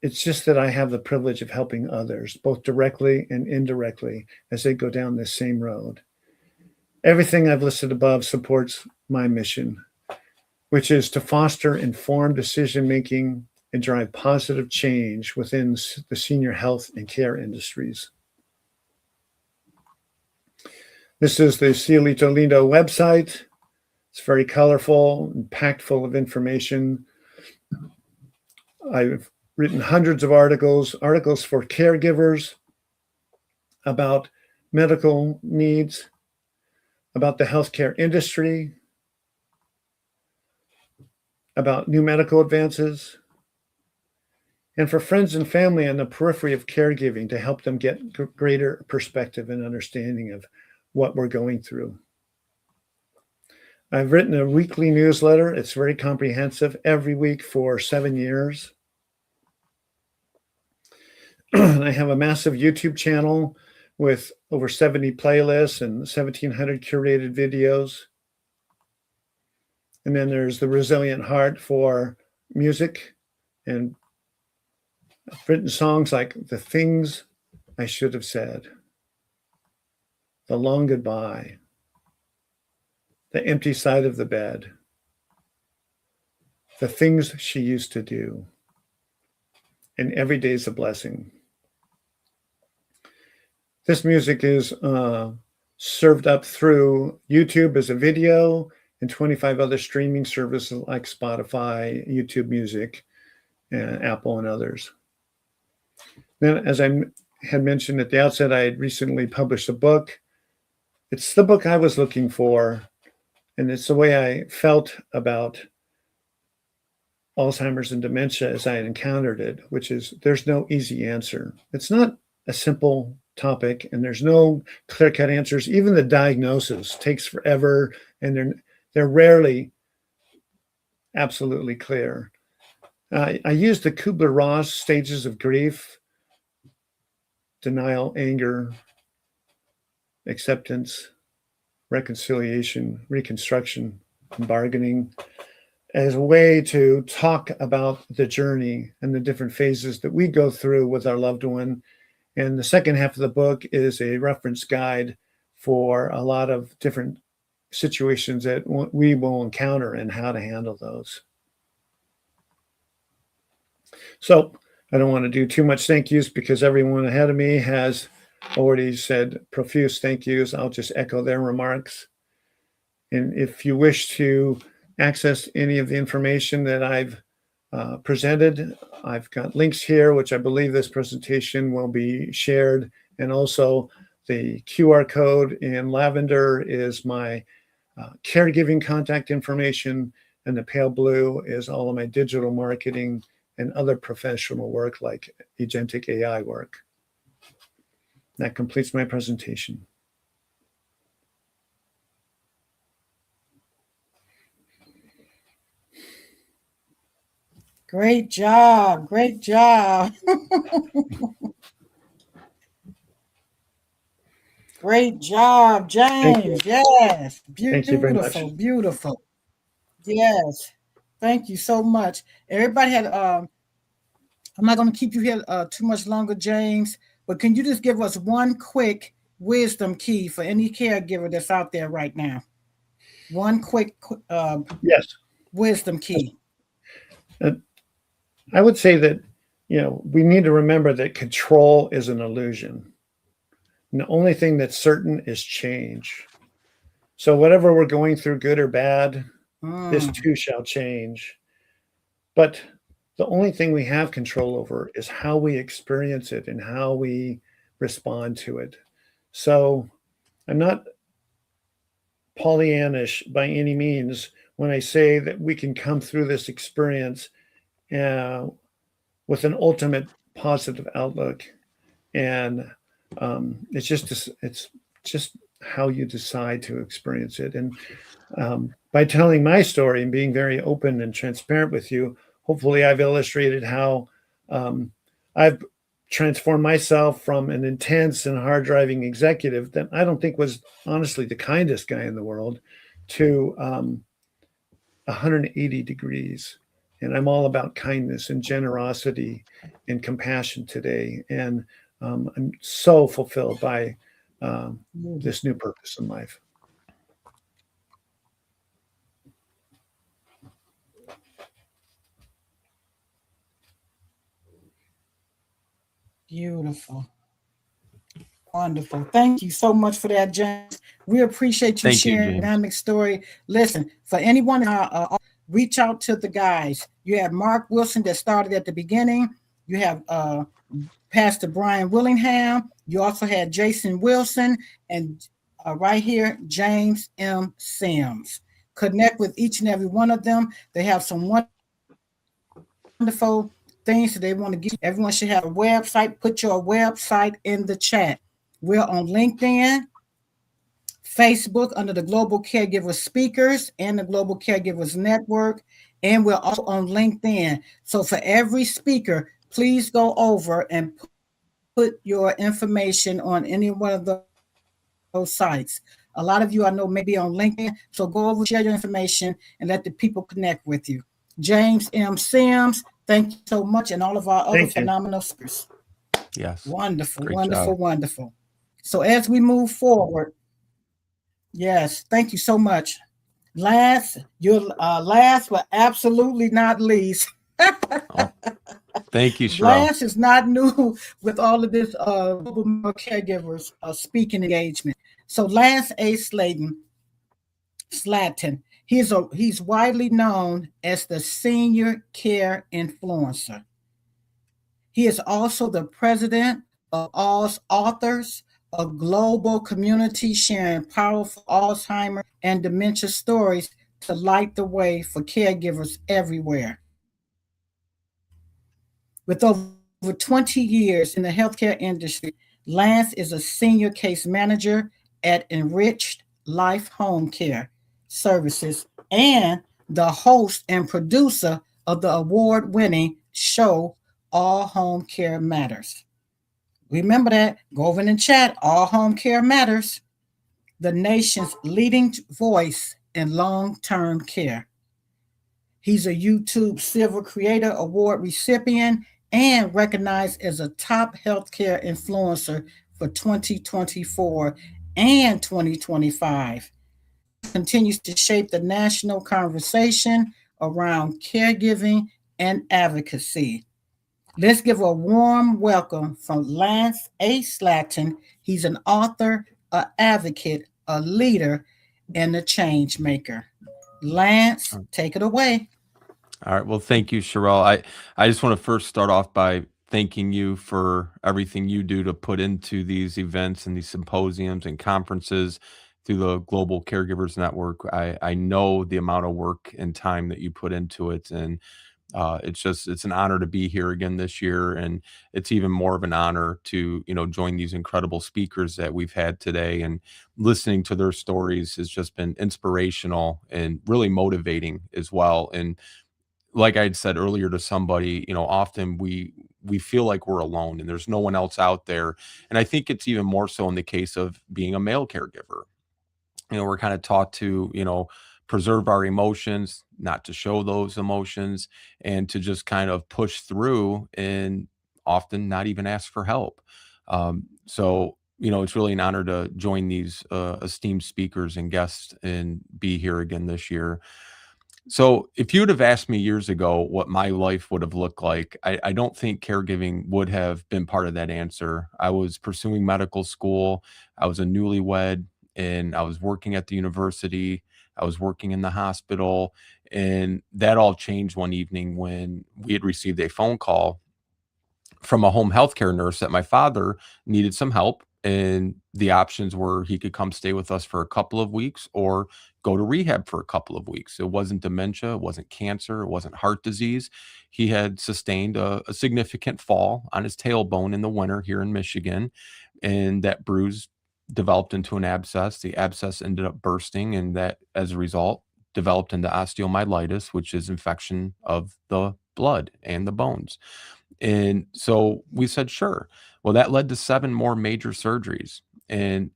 it's just that I have the privilege of helping others, both directly and indirectly, as they go down this same road. Everything I've listed above supports my mission, which is to foster informed decision-making and drive positive change within the senior health and care industries. This is the Cielito Lindo website. It's very colorful and packed full of information. I've written hundreds of articles for caregivers about medical needs, about the healthcare industry, about new medical advances, and for friends and family on the periphery of caregiving to help them get greater perspective and understanding of what we're going through. I've written a weekly newsletter. It's very comprehensive, every week for 7 years. I have a massive YouTube channel with over 70 playlists and 1,700 curated videos. And then there's the Resilient Heart for music, and I've written songs like The Things I Should Have Said, The Long Goodbye, The Empty Side of the Bed, The Things She Used to Do, and Every Day's a Blessing. This music is served up through YouTube as a video and 25 other streaming services like Spotify, YouTube Music, and Apple, and others. Then, as I had mentioned at the outset, I had recently published a book. It's the book I was looking for, and it's the way I felt about Alzheimer's and dementia as I had encountered it, which is there's no easy answer. It's not a simple topic, and there's no clear-cut answers. Even the diagnosis takes forever, and they're rarely absolutely clear. I used the Kubler-Ross stages of grief: denial, anger, acceptance, reconciliation, reconstruction, and bargaining, as a way to talk about the journey and the different phases that we go through with our loved one. And the second half of the book is a reference guide for a lot of different situations that we will encounter and how to handle those. So I don't want to do too much thank yous because everyone ahead of me has already said profuse thank yous. I'll just echo their remarks. And if you wish to access any of the information that I've presented, I've got links here, which I believe this presentation will be shared. And also the QR code in lavender is my caregiving contact information, and the pale blue is all of my digital marketing and other professional work like agentic AI work. That completes my presentation. Great job. Great job. Great job, James. Yes. Thank you very much. Beautiful, beautiful. Yes. Thank you so much. Everybody had I'm not going to keep you here too much longer, James, but can you just give us one quick wisdom key for any caregiver that's out there right now? One quick yes, wisdom key. I would say that, we need to remember that control is an illusion. And the only thing that's certain is change. So whatever we're going through, good or bad, this too shall change. But the only thing we have control over is how we experience it and how we respond to it. So I'm not Pollyannish by any means when I say that we can come through this experience with an ultimate positive outlook. And it's just how you decide to experience it. And by telling my story and being very open and transparent with you, hopefully I've illustrated how I've transformed myself from an intense and hard-driving executive that I don't think was honestly the kindest guy in the world to 180 degrees. And I'm all about kindness and generosity and compassion today. And I'm so fulfilled by this new purpose in life. Beautiful. Wonderful. Thank you so much for that, James. We appreciate you sharing your dynamic story. Listen, for anyone, reach out to the guys. You have Mark Wilson that started at the beginning. You have Pastor Brian Willingham. You also had Jason Wilson and right here, James M. Sims. Connect with each and every one of them. They have some wonderful things that they want to give. Everyone should have a website. Put your website in the chat. We're on LinkedIn, Facebook under the Global Caregiver Speakers and the Global Caregivers Network. And we're also on LinkedIn. So for every speaker, please go over and put your information on any one of those sites. A lot of you I know may be on LinkedIn. So go over, share your information, and let the people connect with you. James M. Sims, thank you so much. And all of our other phenomenal speakers. Yes. Wonderful, Great wonderful, job. wonderful. So as we move forward, yes, thank you so much. Last but absolutely not least. Thank you, Sherelle. Lance is not new with all of this global caregivers speaking engagement. So Lance A. Slatton, he's widely known as the senior care influencer. He is also the president of Oz Authors, a global community sharing powerful Alzheimer's and dementia stories to light the way for caregivers everywhere. With over 20 years in the healthcare industry, Lance is a senior case manager at Enriched Life Home Care Services and the host and producer of the award-winning show All Home Care Matters. Remember that. Go over in the chat. All Home Care Matters, the nation's leading voice in long-term care. He's a YouTube Silver Creator Award recipient and recognized as a top healthcare influencer for 2024 and 2025. Continues to shape the national conversation around caregiving and advocacy. Let's give a warm welcome from Lance A. Slatton. He's an author, an advocate, a leader, and a change maker. Lance, take it away. All right. Well, thank you, Sherelle. I just want to first start off by thanking you for everything you do to put into these events and these symposiums and conferences through the Global Caregivers Network. I know the amount of work and time that you put into it. And it's an honor to be here again this year. And it's even more of an honor to, join these incredible speakers that we've had today, and listening to their stories has just been inspirational and really motivating as well. And like I'd said earlier to somebody, often we feel like we're alone and there's no one else out there. And I think it's even more so in the case of being a male caregiver. We're kind of taught to, preserve our emotions, not to show those emotions, and to just kind of push through and often not even ask for help. So, it's really an honor to join these esteemed speakers and guests and be here again this year. So, if you would have asked me years ago what my life would have looked like, I don't think caregiving would have been part of that answer. I was pursuing medical school, I was a newlywed, and I was working at the university, I was working in the hospital. And that all changed one evening when we had received a phone call from a home healthcare nurse that my father needed some help. And the options were he could come stay with us for a couple of weeks or go to rehab for a couple of weeks. It wasn't dementia, it wasn't cancer, it wasn't heart disease. He had sustained a significant fall on his tailbone in the winter here in Michigan, and that bruise developed into an abscess. The abscess ended up bursting, and that, as a result, developed into osteomyelitis, which is infection of the blood and the bones. And so we said, sure. Well, that led to 7 more major surgeries and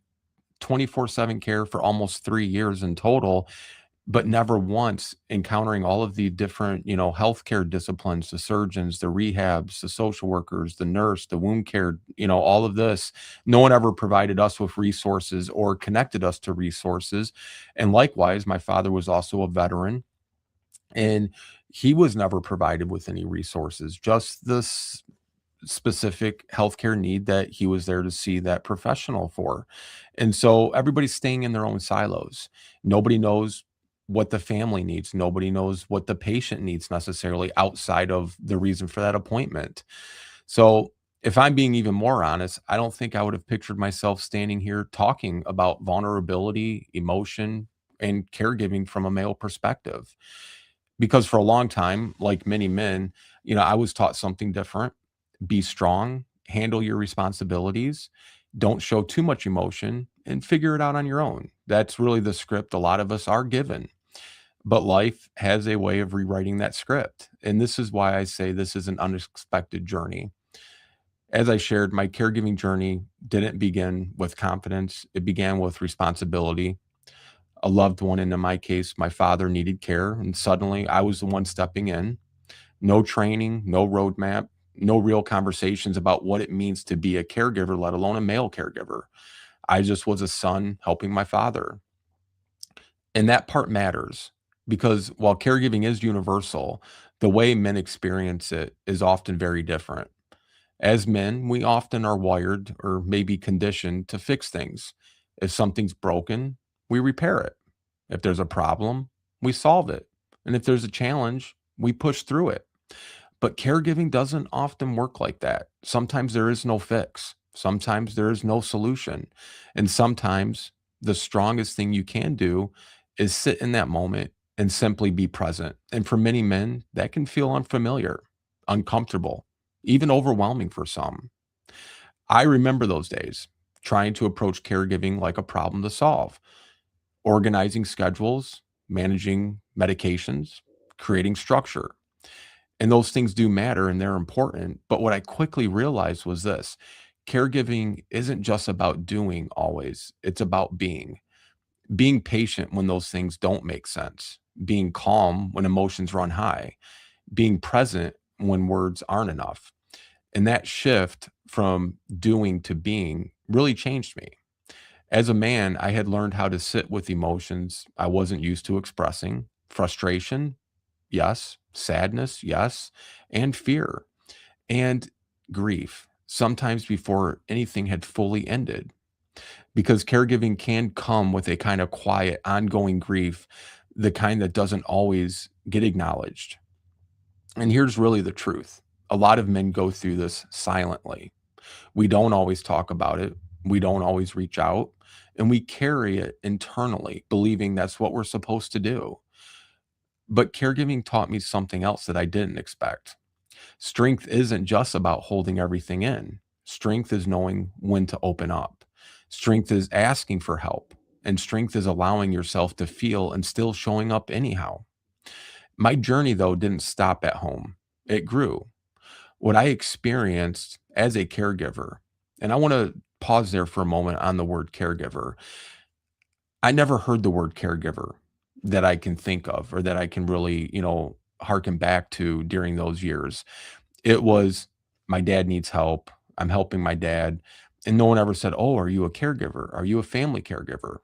24/7 care for almost 3 years in total, but never once encountering all of the different, healthcare disciplines, the surgeons, the rehabs, the social workers, the nurse, the wound care, all of this. No one ever provided us with resources or connected us to resources. And likewise, my father was also a veteran, and he was never provided with any resources, just this specific healthcare need that he was there to see that professional for. And so everybody's staying in their own silos. Nobody knows what the family needs. Nobody knows what the patient needs necessarily outside of the reason for that appointment. So if I'm being even more honest, I don't think I would have pictured myself standing here talking about vulnerability, emotion, and caregiving from a male perspective. Because for a long time, like many men, I was taught something different. Be strong, handle your responsibilities, don't show too much emotion, and figure it out on your own. That's really the script a lot of us are given. But life has a way of rewriting that script. And this is why I say this is an unexpected journey. As I shared, my caregiving journey didn't begin with confidence, it began with responsibility. A loved one, and in my case, my father, needed care. And suddenly I was the one stepping in. No training, no roadmap, no real conversations about what it means to be a caregiver, let alone a male caregiver. I just was a son helping my father. And that part matters because while caregiving is universal, the way men experience it is often very different. As men, we often are wired or maybe conditioned to fix things. If something's broken, we repair it. If there's a problem, we solve it. And if there's a challenge, we push through it. But caregiving doesn't often work like that. Sometimes there is no fix. Sometimes there is no solution. And sometimes the strongest thing you can do is sit in that moment and simply be present. And for many men, that can feel unfamiliar, uncomfortable, even overwhelming for some. I remember those days trying to approach caregiving like a problem to solve, organizing schedules, managing medications, creating structure. And those things do matter and they're important. But what I quickly realized was this: caregiving isn't just about doing always, it's about being patient when those things don't make sense, being calm when emotions run high, being present when words aren't enough. And that shift from doing to being really changed me. As a man, I had learned how to sit with emotions I wasn't used to expressing: frustration, yes; sadness, yes; and fear, and grief, sometimes before anything had fully ended. Because caregiving can come with a kind of quiet, ongoing grief, the kind that doesn't always get acknowledged. And here's really the truth. A lot of men go through this silently. We don't always talk about it. We don't always reach out, and we carry it internally, believing that's what we're supposed to do. But caregiving taught me something else that I didn't expect. Strength isn't just about holding everything in. Strength is knowing when to open up. Strength is asking for help. And strength is allowing yourself to feel and still showing up anyhow. My journey, though, didn't stop at home. It grew. What I experienced as a caregiver, and I want to pause there for a moment on the word caregiver. I never heard the word caregiver that I can think of or that I can really, harken back to during those years. It was my dad needs help. I'm helping my dad. And no one ever said, "Oh, are you a caregiver? Are you a family caregiver?"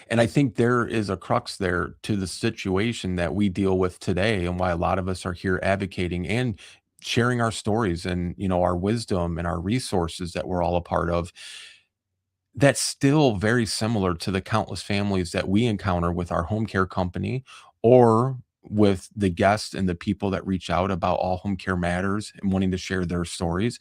And I think there is a crux there to the situation that we deal with today and why a lot of us are here advocating and sharing our stories and, our wisdom and our resources that we're all a part of. That's still very similar to the countless families that we encounter with our home care company or with the guests and the people that reach out about all home care matters and wanting to share their stories.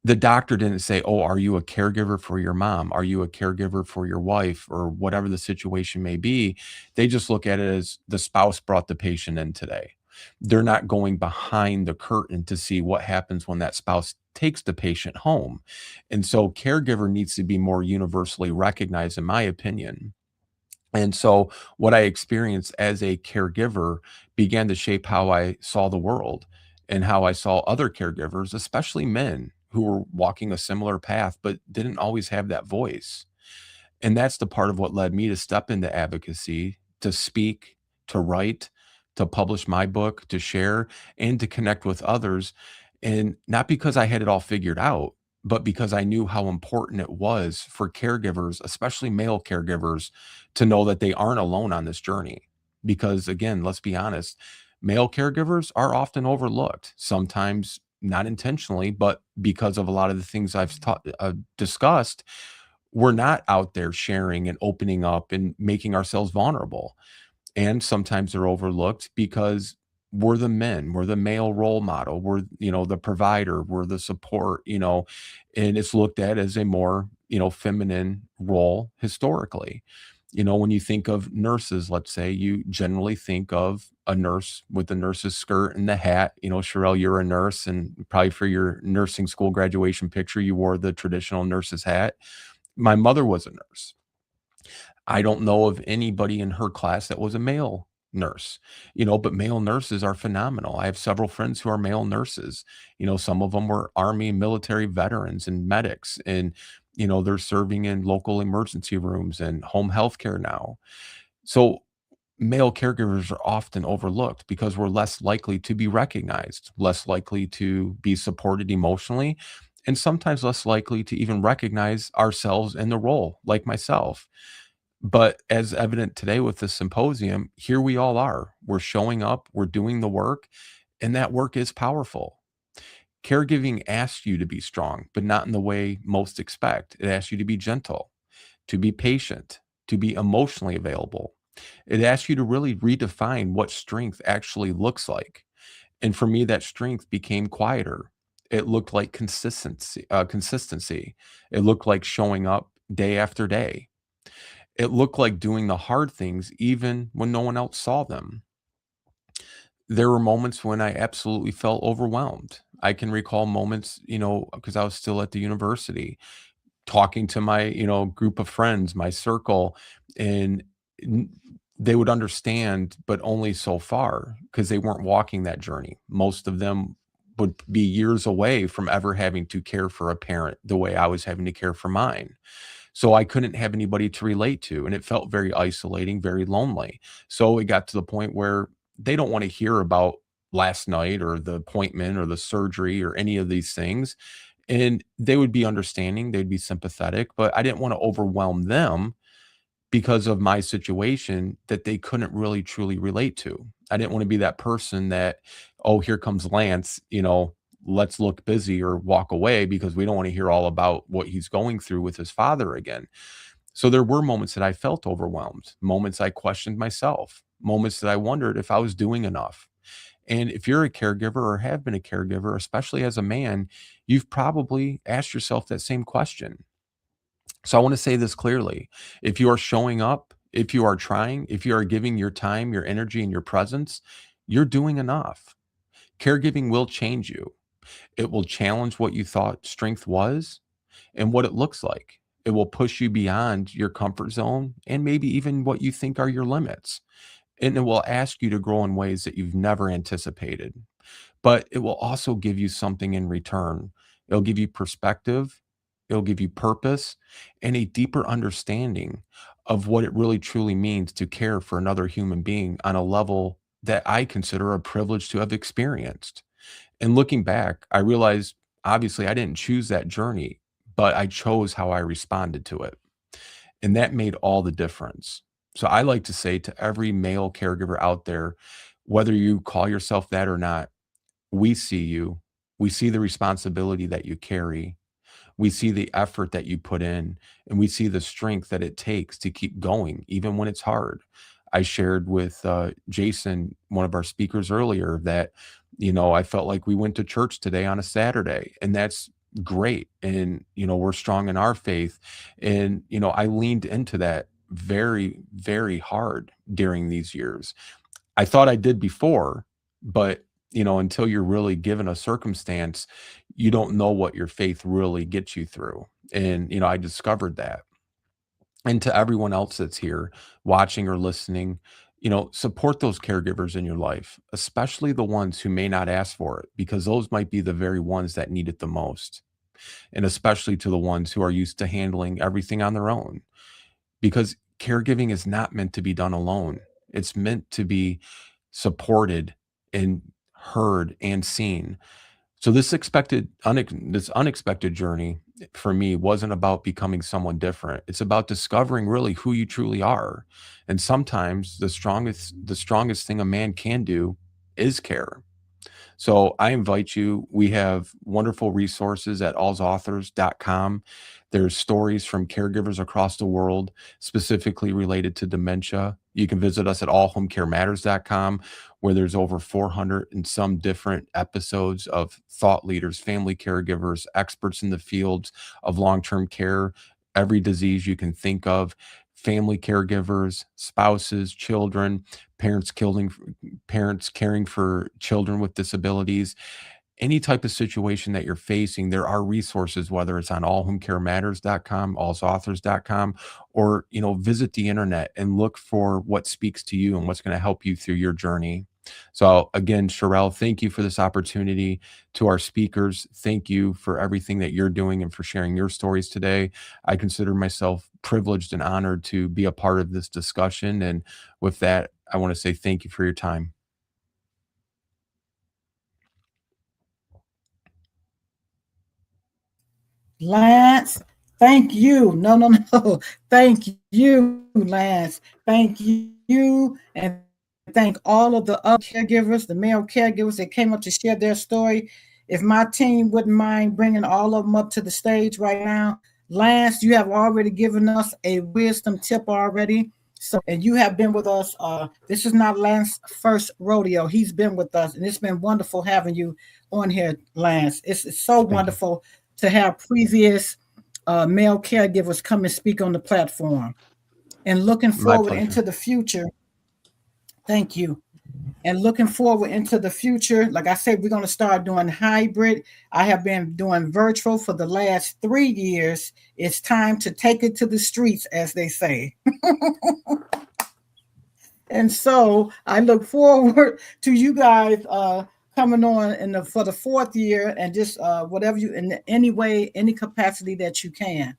The doctor didn't say, "Oh, are you a caregiver for your mom? Are you a caregiver for your wife?" Or whatever the situation may be. They just look at it as the spouse brought the patient in today. They're not going behind the curtain to see what happens when that spouse takes the patient home. And so caregiver needs to be more universally recognized, in my opinion. And so what I experienced as a caregiver began to shape how I saw the world and how I saw other caregivers, especially men who were walking a similar path, but didn't always have that voice. And that's the part of what led me to step into advocacy, to speak, to write, to publish my book, to share, and to connect with others. And not because I had it all figured out, but because I knew how important it was for caregivers, especially male caregivers, to know that they aren't alone on this journey. Because again, let's be honest, male caregivers are often overlooked, sometimes not intentionally, but because of a lot of the things discussed, we're not out there sharing and opening up and making ourselves vulnerable. And sometimes they're overlooked because we're the men, we're the male role model, we're, the provider, we're the support, and it's looked at as a more, feminine role historically. When you think of nurses, let's say, you generally think of a nurse with the nurse's skirt and the hat. Sherelle, you're a nurse, and probably for your nursing school graduation picture, you wore the traditional nurse's hat. My mother was a nurse. I don't know of anybody in her class that was a male nurse, but male nurses are phenomenal. I have several friends who are male nurses. Some of them were Army and military veterans and medics, and, they're serving in local emergency rooms and home health care now. So male caregivers are often overlooked because we're less likely to be recognized, less likely to be supported emotionally, and sometimes less likely to even recognize ourselves in the role, like myself. But as evident today with the symposium, here we all are. We're showing up, we're doing the work, and that work is powerful. Caregiving asks you to be strong, but not in the way most expect. It asks you to be gentle, to be patient, to be emotionally available. It asks you to really redefine what strength actually looks like. And for me, that strength became quieter. It looked like consistency. It looked like showing up day after day. It looked like doing the hard things even when no one else saw them. There were moments when I absolutely felt overwhelmed. I can recall moments, because I was still at the university, talking to my, group of friends, my circle, and n- they would understand, but only so far because they weren't walking that journey. Most of them would be years away from ever having to care for a parent the way I was having to care for mine. So I couldn't have anybody to relate to, and it felt very isolating, very lonely. So it got to the point where they don't want to hear about last night or the appointment or the surgery or any of these things. And they would be understanding, they'd be sympathetic, but I didn't want to overwhelm them because of my situation that they couldn't really truly relate to. I didn't want to be that person that, "Oh, here comes Lance, let's look busy or walk away because we don't want to hear all about what he's going through with his father again." So there were moments that I felt overwhelmed, moments I questioned myself, moments that I wondered if I was doing enough. And if you're a caregiver or have been a caregiver, especially as a man, you've probably asked yourself that same question. So I want to say this clearly. If you are showing up, if you are trying, if you are giving your time, your energy, and your presence, you're doing enough. Caregiving will change you. It will challenge what you thought strength was and what it looks like. It will push you beyond your comfort zone and maybe even what you think are your limits. And it will ask you to grow in ways that you've never anticipated. But it will also give you something in return. It'll give you perspective, it'll give you purpose, and a deeper understanding of what it really truly means to care for another human being on a level that I consider a privilege to have experienced. And looking back, I realized obviously I didn't choose that journey, but I chose how I responded to it. And that made all the difference. So I like to say to every male caregiver out there, whether you call yourself that or not, we see you. We see the responsibility that you carry. We see the effort that you put in, and we see the strength that it takes to keep going, even when it's hard. I shared with Jason, one of our speakers earlier, that, I felt like we went to church today on a Saturday, and that's great. And, we're strong in our faith. And, I leaned into that very, very hard during these years. I thought I did before, but until you're really given a circumstance, you don't know what your faith really gets you through. And I discovered that. And to everyone else that's here watching or listening, support those caregivers in your life, especially the ones who may not ask for it, because those might be the very ones that need it the most. And especially to the ones who are used to handling everything on their own, because caregiving is not meant to be done alone. It's meant to be supported and heard and seen. So this unexpected journey for me wasn't about becoming someone different. It's about discovering really who you truly are. And sometimes the strongest thing a man can do is care. So I invite you. We have wonderful resources at allsauthors.com. There's stories from caregivers across the world, specifically related to dementia. You can visit us at allhomecarematters.com, where there's over 400 and some different episodes of thought leaders, family caregivers, experts in the fields of long-term care, every disease you can think of, family caregivers, spouses, children, parents killing parents caring for children with disabilities. Any type of situation that you're facing, there are resources, whether it's on allhomecarematters.com, allsauthors.com, or visit the internet and look for what speaks to you and what's going to help you through your journey. So again, Sherelle, thank you for this opportunity. To our speakers, thank you for everything that you're doing and for sharing your stories today. I consider myself privileged and honored to be a part of this discussion. And with that, I want to say thank you for your time. Lance, thank you. No, no, no. Thank you, Lance. Thank you. And thank all of the other caregivers, the male caregivers that came up to share their story. If my team wouldn't mind bringing all of them up to the stage right now. Lance, you have already given us a wisdom tip already. So, and you have been with us. This is not Lance's first rodeo. He's been with us, and it's been wonderful having you on here, Lance. It's so wonderful to have previous male caregivers come and speak on the platform. And looking forward into the future. Thank you. And looking forward into the future, like I said, we're going to start doing hybrid. I have been doing virtual for the last 3 years. It's time to take it to the streets, as they say. And so I look forward to you guys coming on for the 4th year, and just whatever you, in any way, any capacity that you can.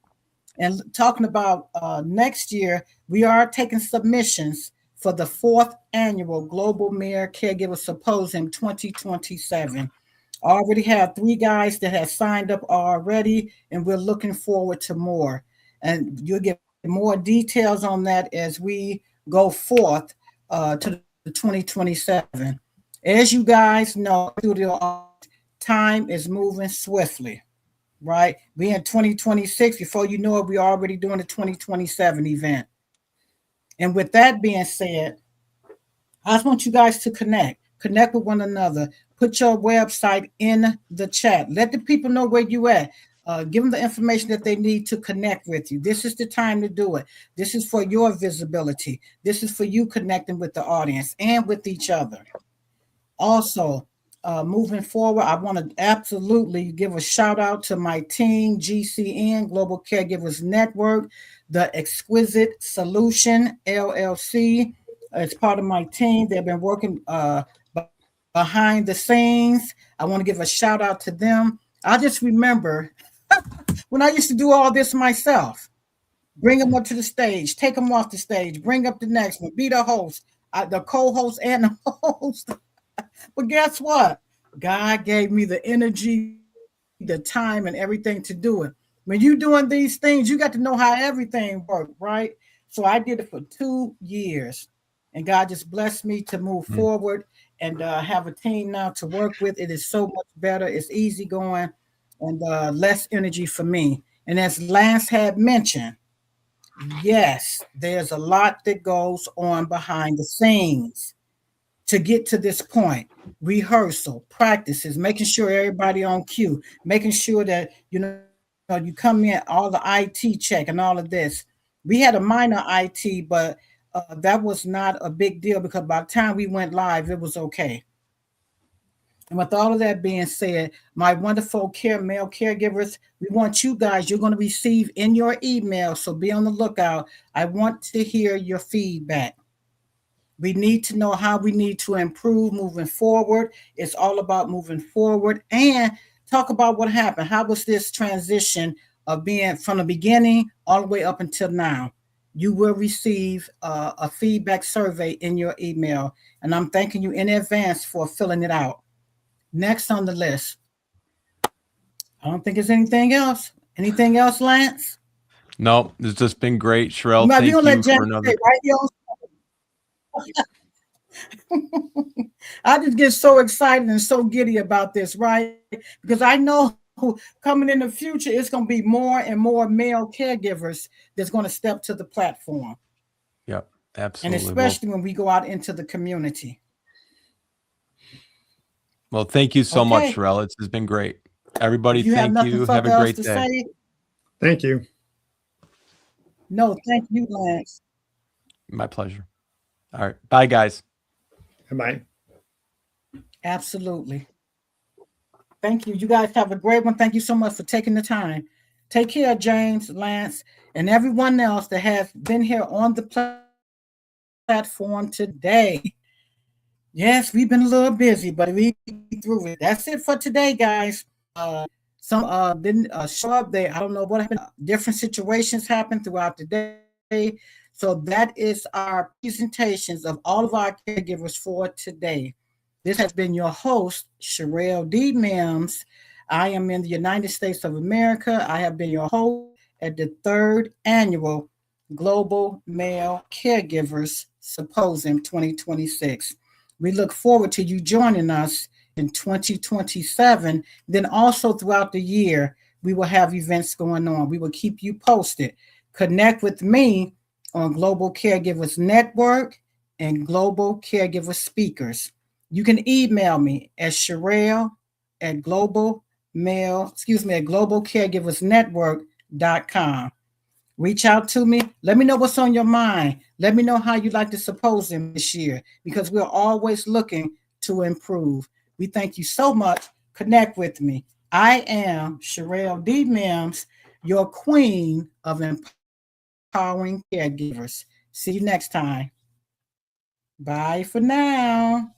And talking about next year, we are taking submissions for the 4th annual Global Mayor Caregiver Symposium 2027. I already have 3 guys that have signed up already, and we're looking forward to more. And you'll get more details on that as we go forth to the 2027. As you guys know, time is moving swiftly, right? We in 2026. Before you know it, we're already doing the 2027 event. And with that being said, I just want you guys to connect. connect with one another. Put your website in the chat. Let the people know where you at. Give them the information that they need to connect with you. This is the time to do it. This is for your visibility. This is for you connecting with the audience and with each other. Also, moving forward, I want to absolutely give a shout out to my team, GCN, Global Caregivers Network, the Exquisite Solution, LLC. It's part of my team. They've been working behind the scenes. I want to give a shout out to them. I just remember when I used to do all this myself. Bring them up to the stage, take them off the stage, bring up the next one, be the host, the co-host and the host. But guess what? God gave me the energy, the time, and everything to do it. When you're doing these things, you got to know how everything works, right? So I did it for 2 years, and God just blessed me to move forward and have a team now to work with. It is so much better. It's easy going and less energy for me. And as Lance had mentioned, yes, there's a lot that goes on behind the scenes to get to this point. Rehearsal, practices, making sure everybody on cue, making sure that you come in, all the IT check and all of this. We had a minor IT, but that was not a big deal because by the time we went live, it was okay. And with all of that being said, my wonderful male caregivers, we want you guys, you're going to receive in your email, so be on the lookout. I want to hear your feedback. We need to know how we need to improve moving forward. It's all about moving forward and talk about what happened. How was this transition of being from the beginning all the way up until now? You will receive a feedback survey in your email, and I'm thanking you in advance for filling it out. Next on the list. I don't think there's anything else. Anything else, Lance? No, it's just been great, Sherelle. Thank you For another. I just get so excited and so giddy about this, right? Because I know coming in the future, it's going to be more and more male caregivers that's going to step to the platform. Yep, absolutely. And especially when we go out into the community. Well, thank you so much, Sherelle. It's been great. Everybody, thank you. Have a great day. Thank you. No, thank you, Lance. My pleasure. All right. Bye, guys. Bye. Absolutely. Thank you. You guys have a great one. Thank you so much for taking the time. Take care, James, Lance, and everyone else that has been here on the platform today. Yes, we've been a little busy, but we through it. That's it for today, guys. Some didn't show up. I don't know what happened. Different situations happened throughout the day. So that is our presentations of all of our caregivers for today. This has been your host, Sherelle D. Mims. I am in the United States of America. I have been your host at the 3rd Annual Global Male Caregivers Symposium 2026. We look forward to you joining us in 2027. Then also throughout the year, we will have events going on. We will keep you posted. Connect with me on Global Caregivers Network and Global Caregiver Speakers. You can email me at Sherelle at globalcaregiversnetwork.com. Reach out to me. Let me know what's on your mind. Let me know how you like the symposium this year, because we're always looking to improve. We thank you so much. Connect with me. I am Sherelle D. Mims, your queen of empowering caregivers. See you next time. Bye for now.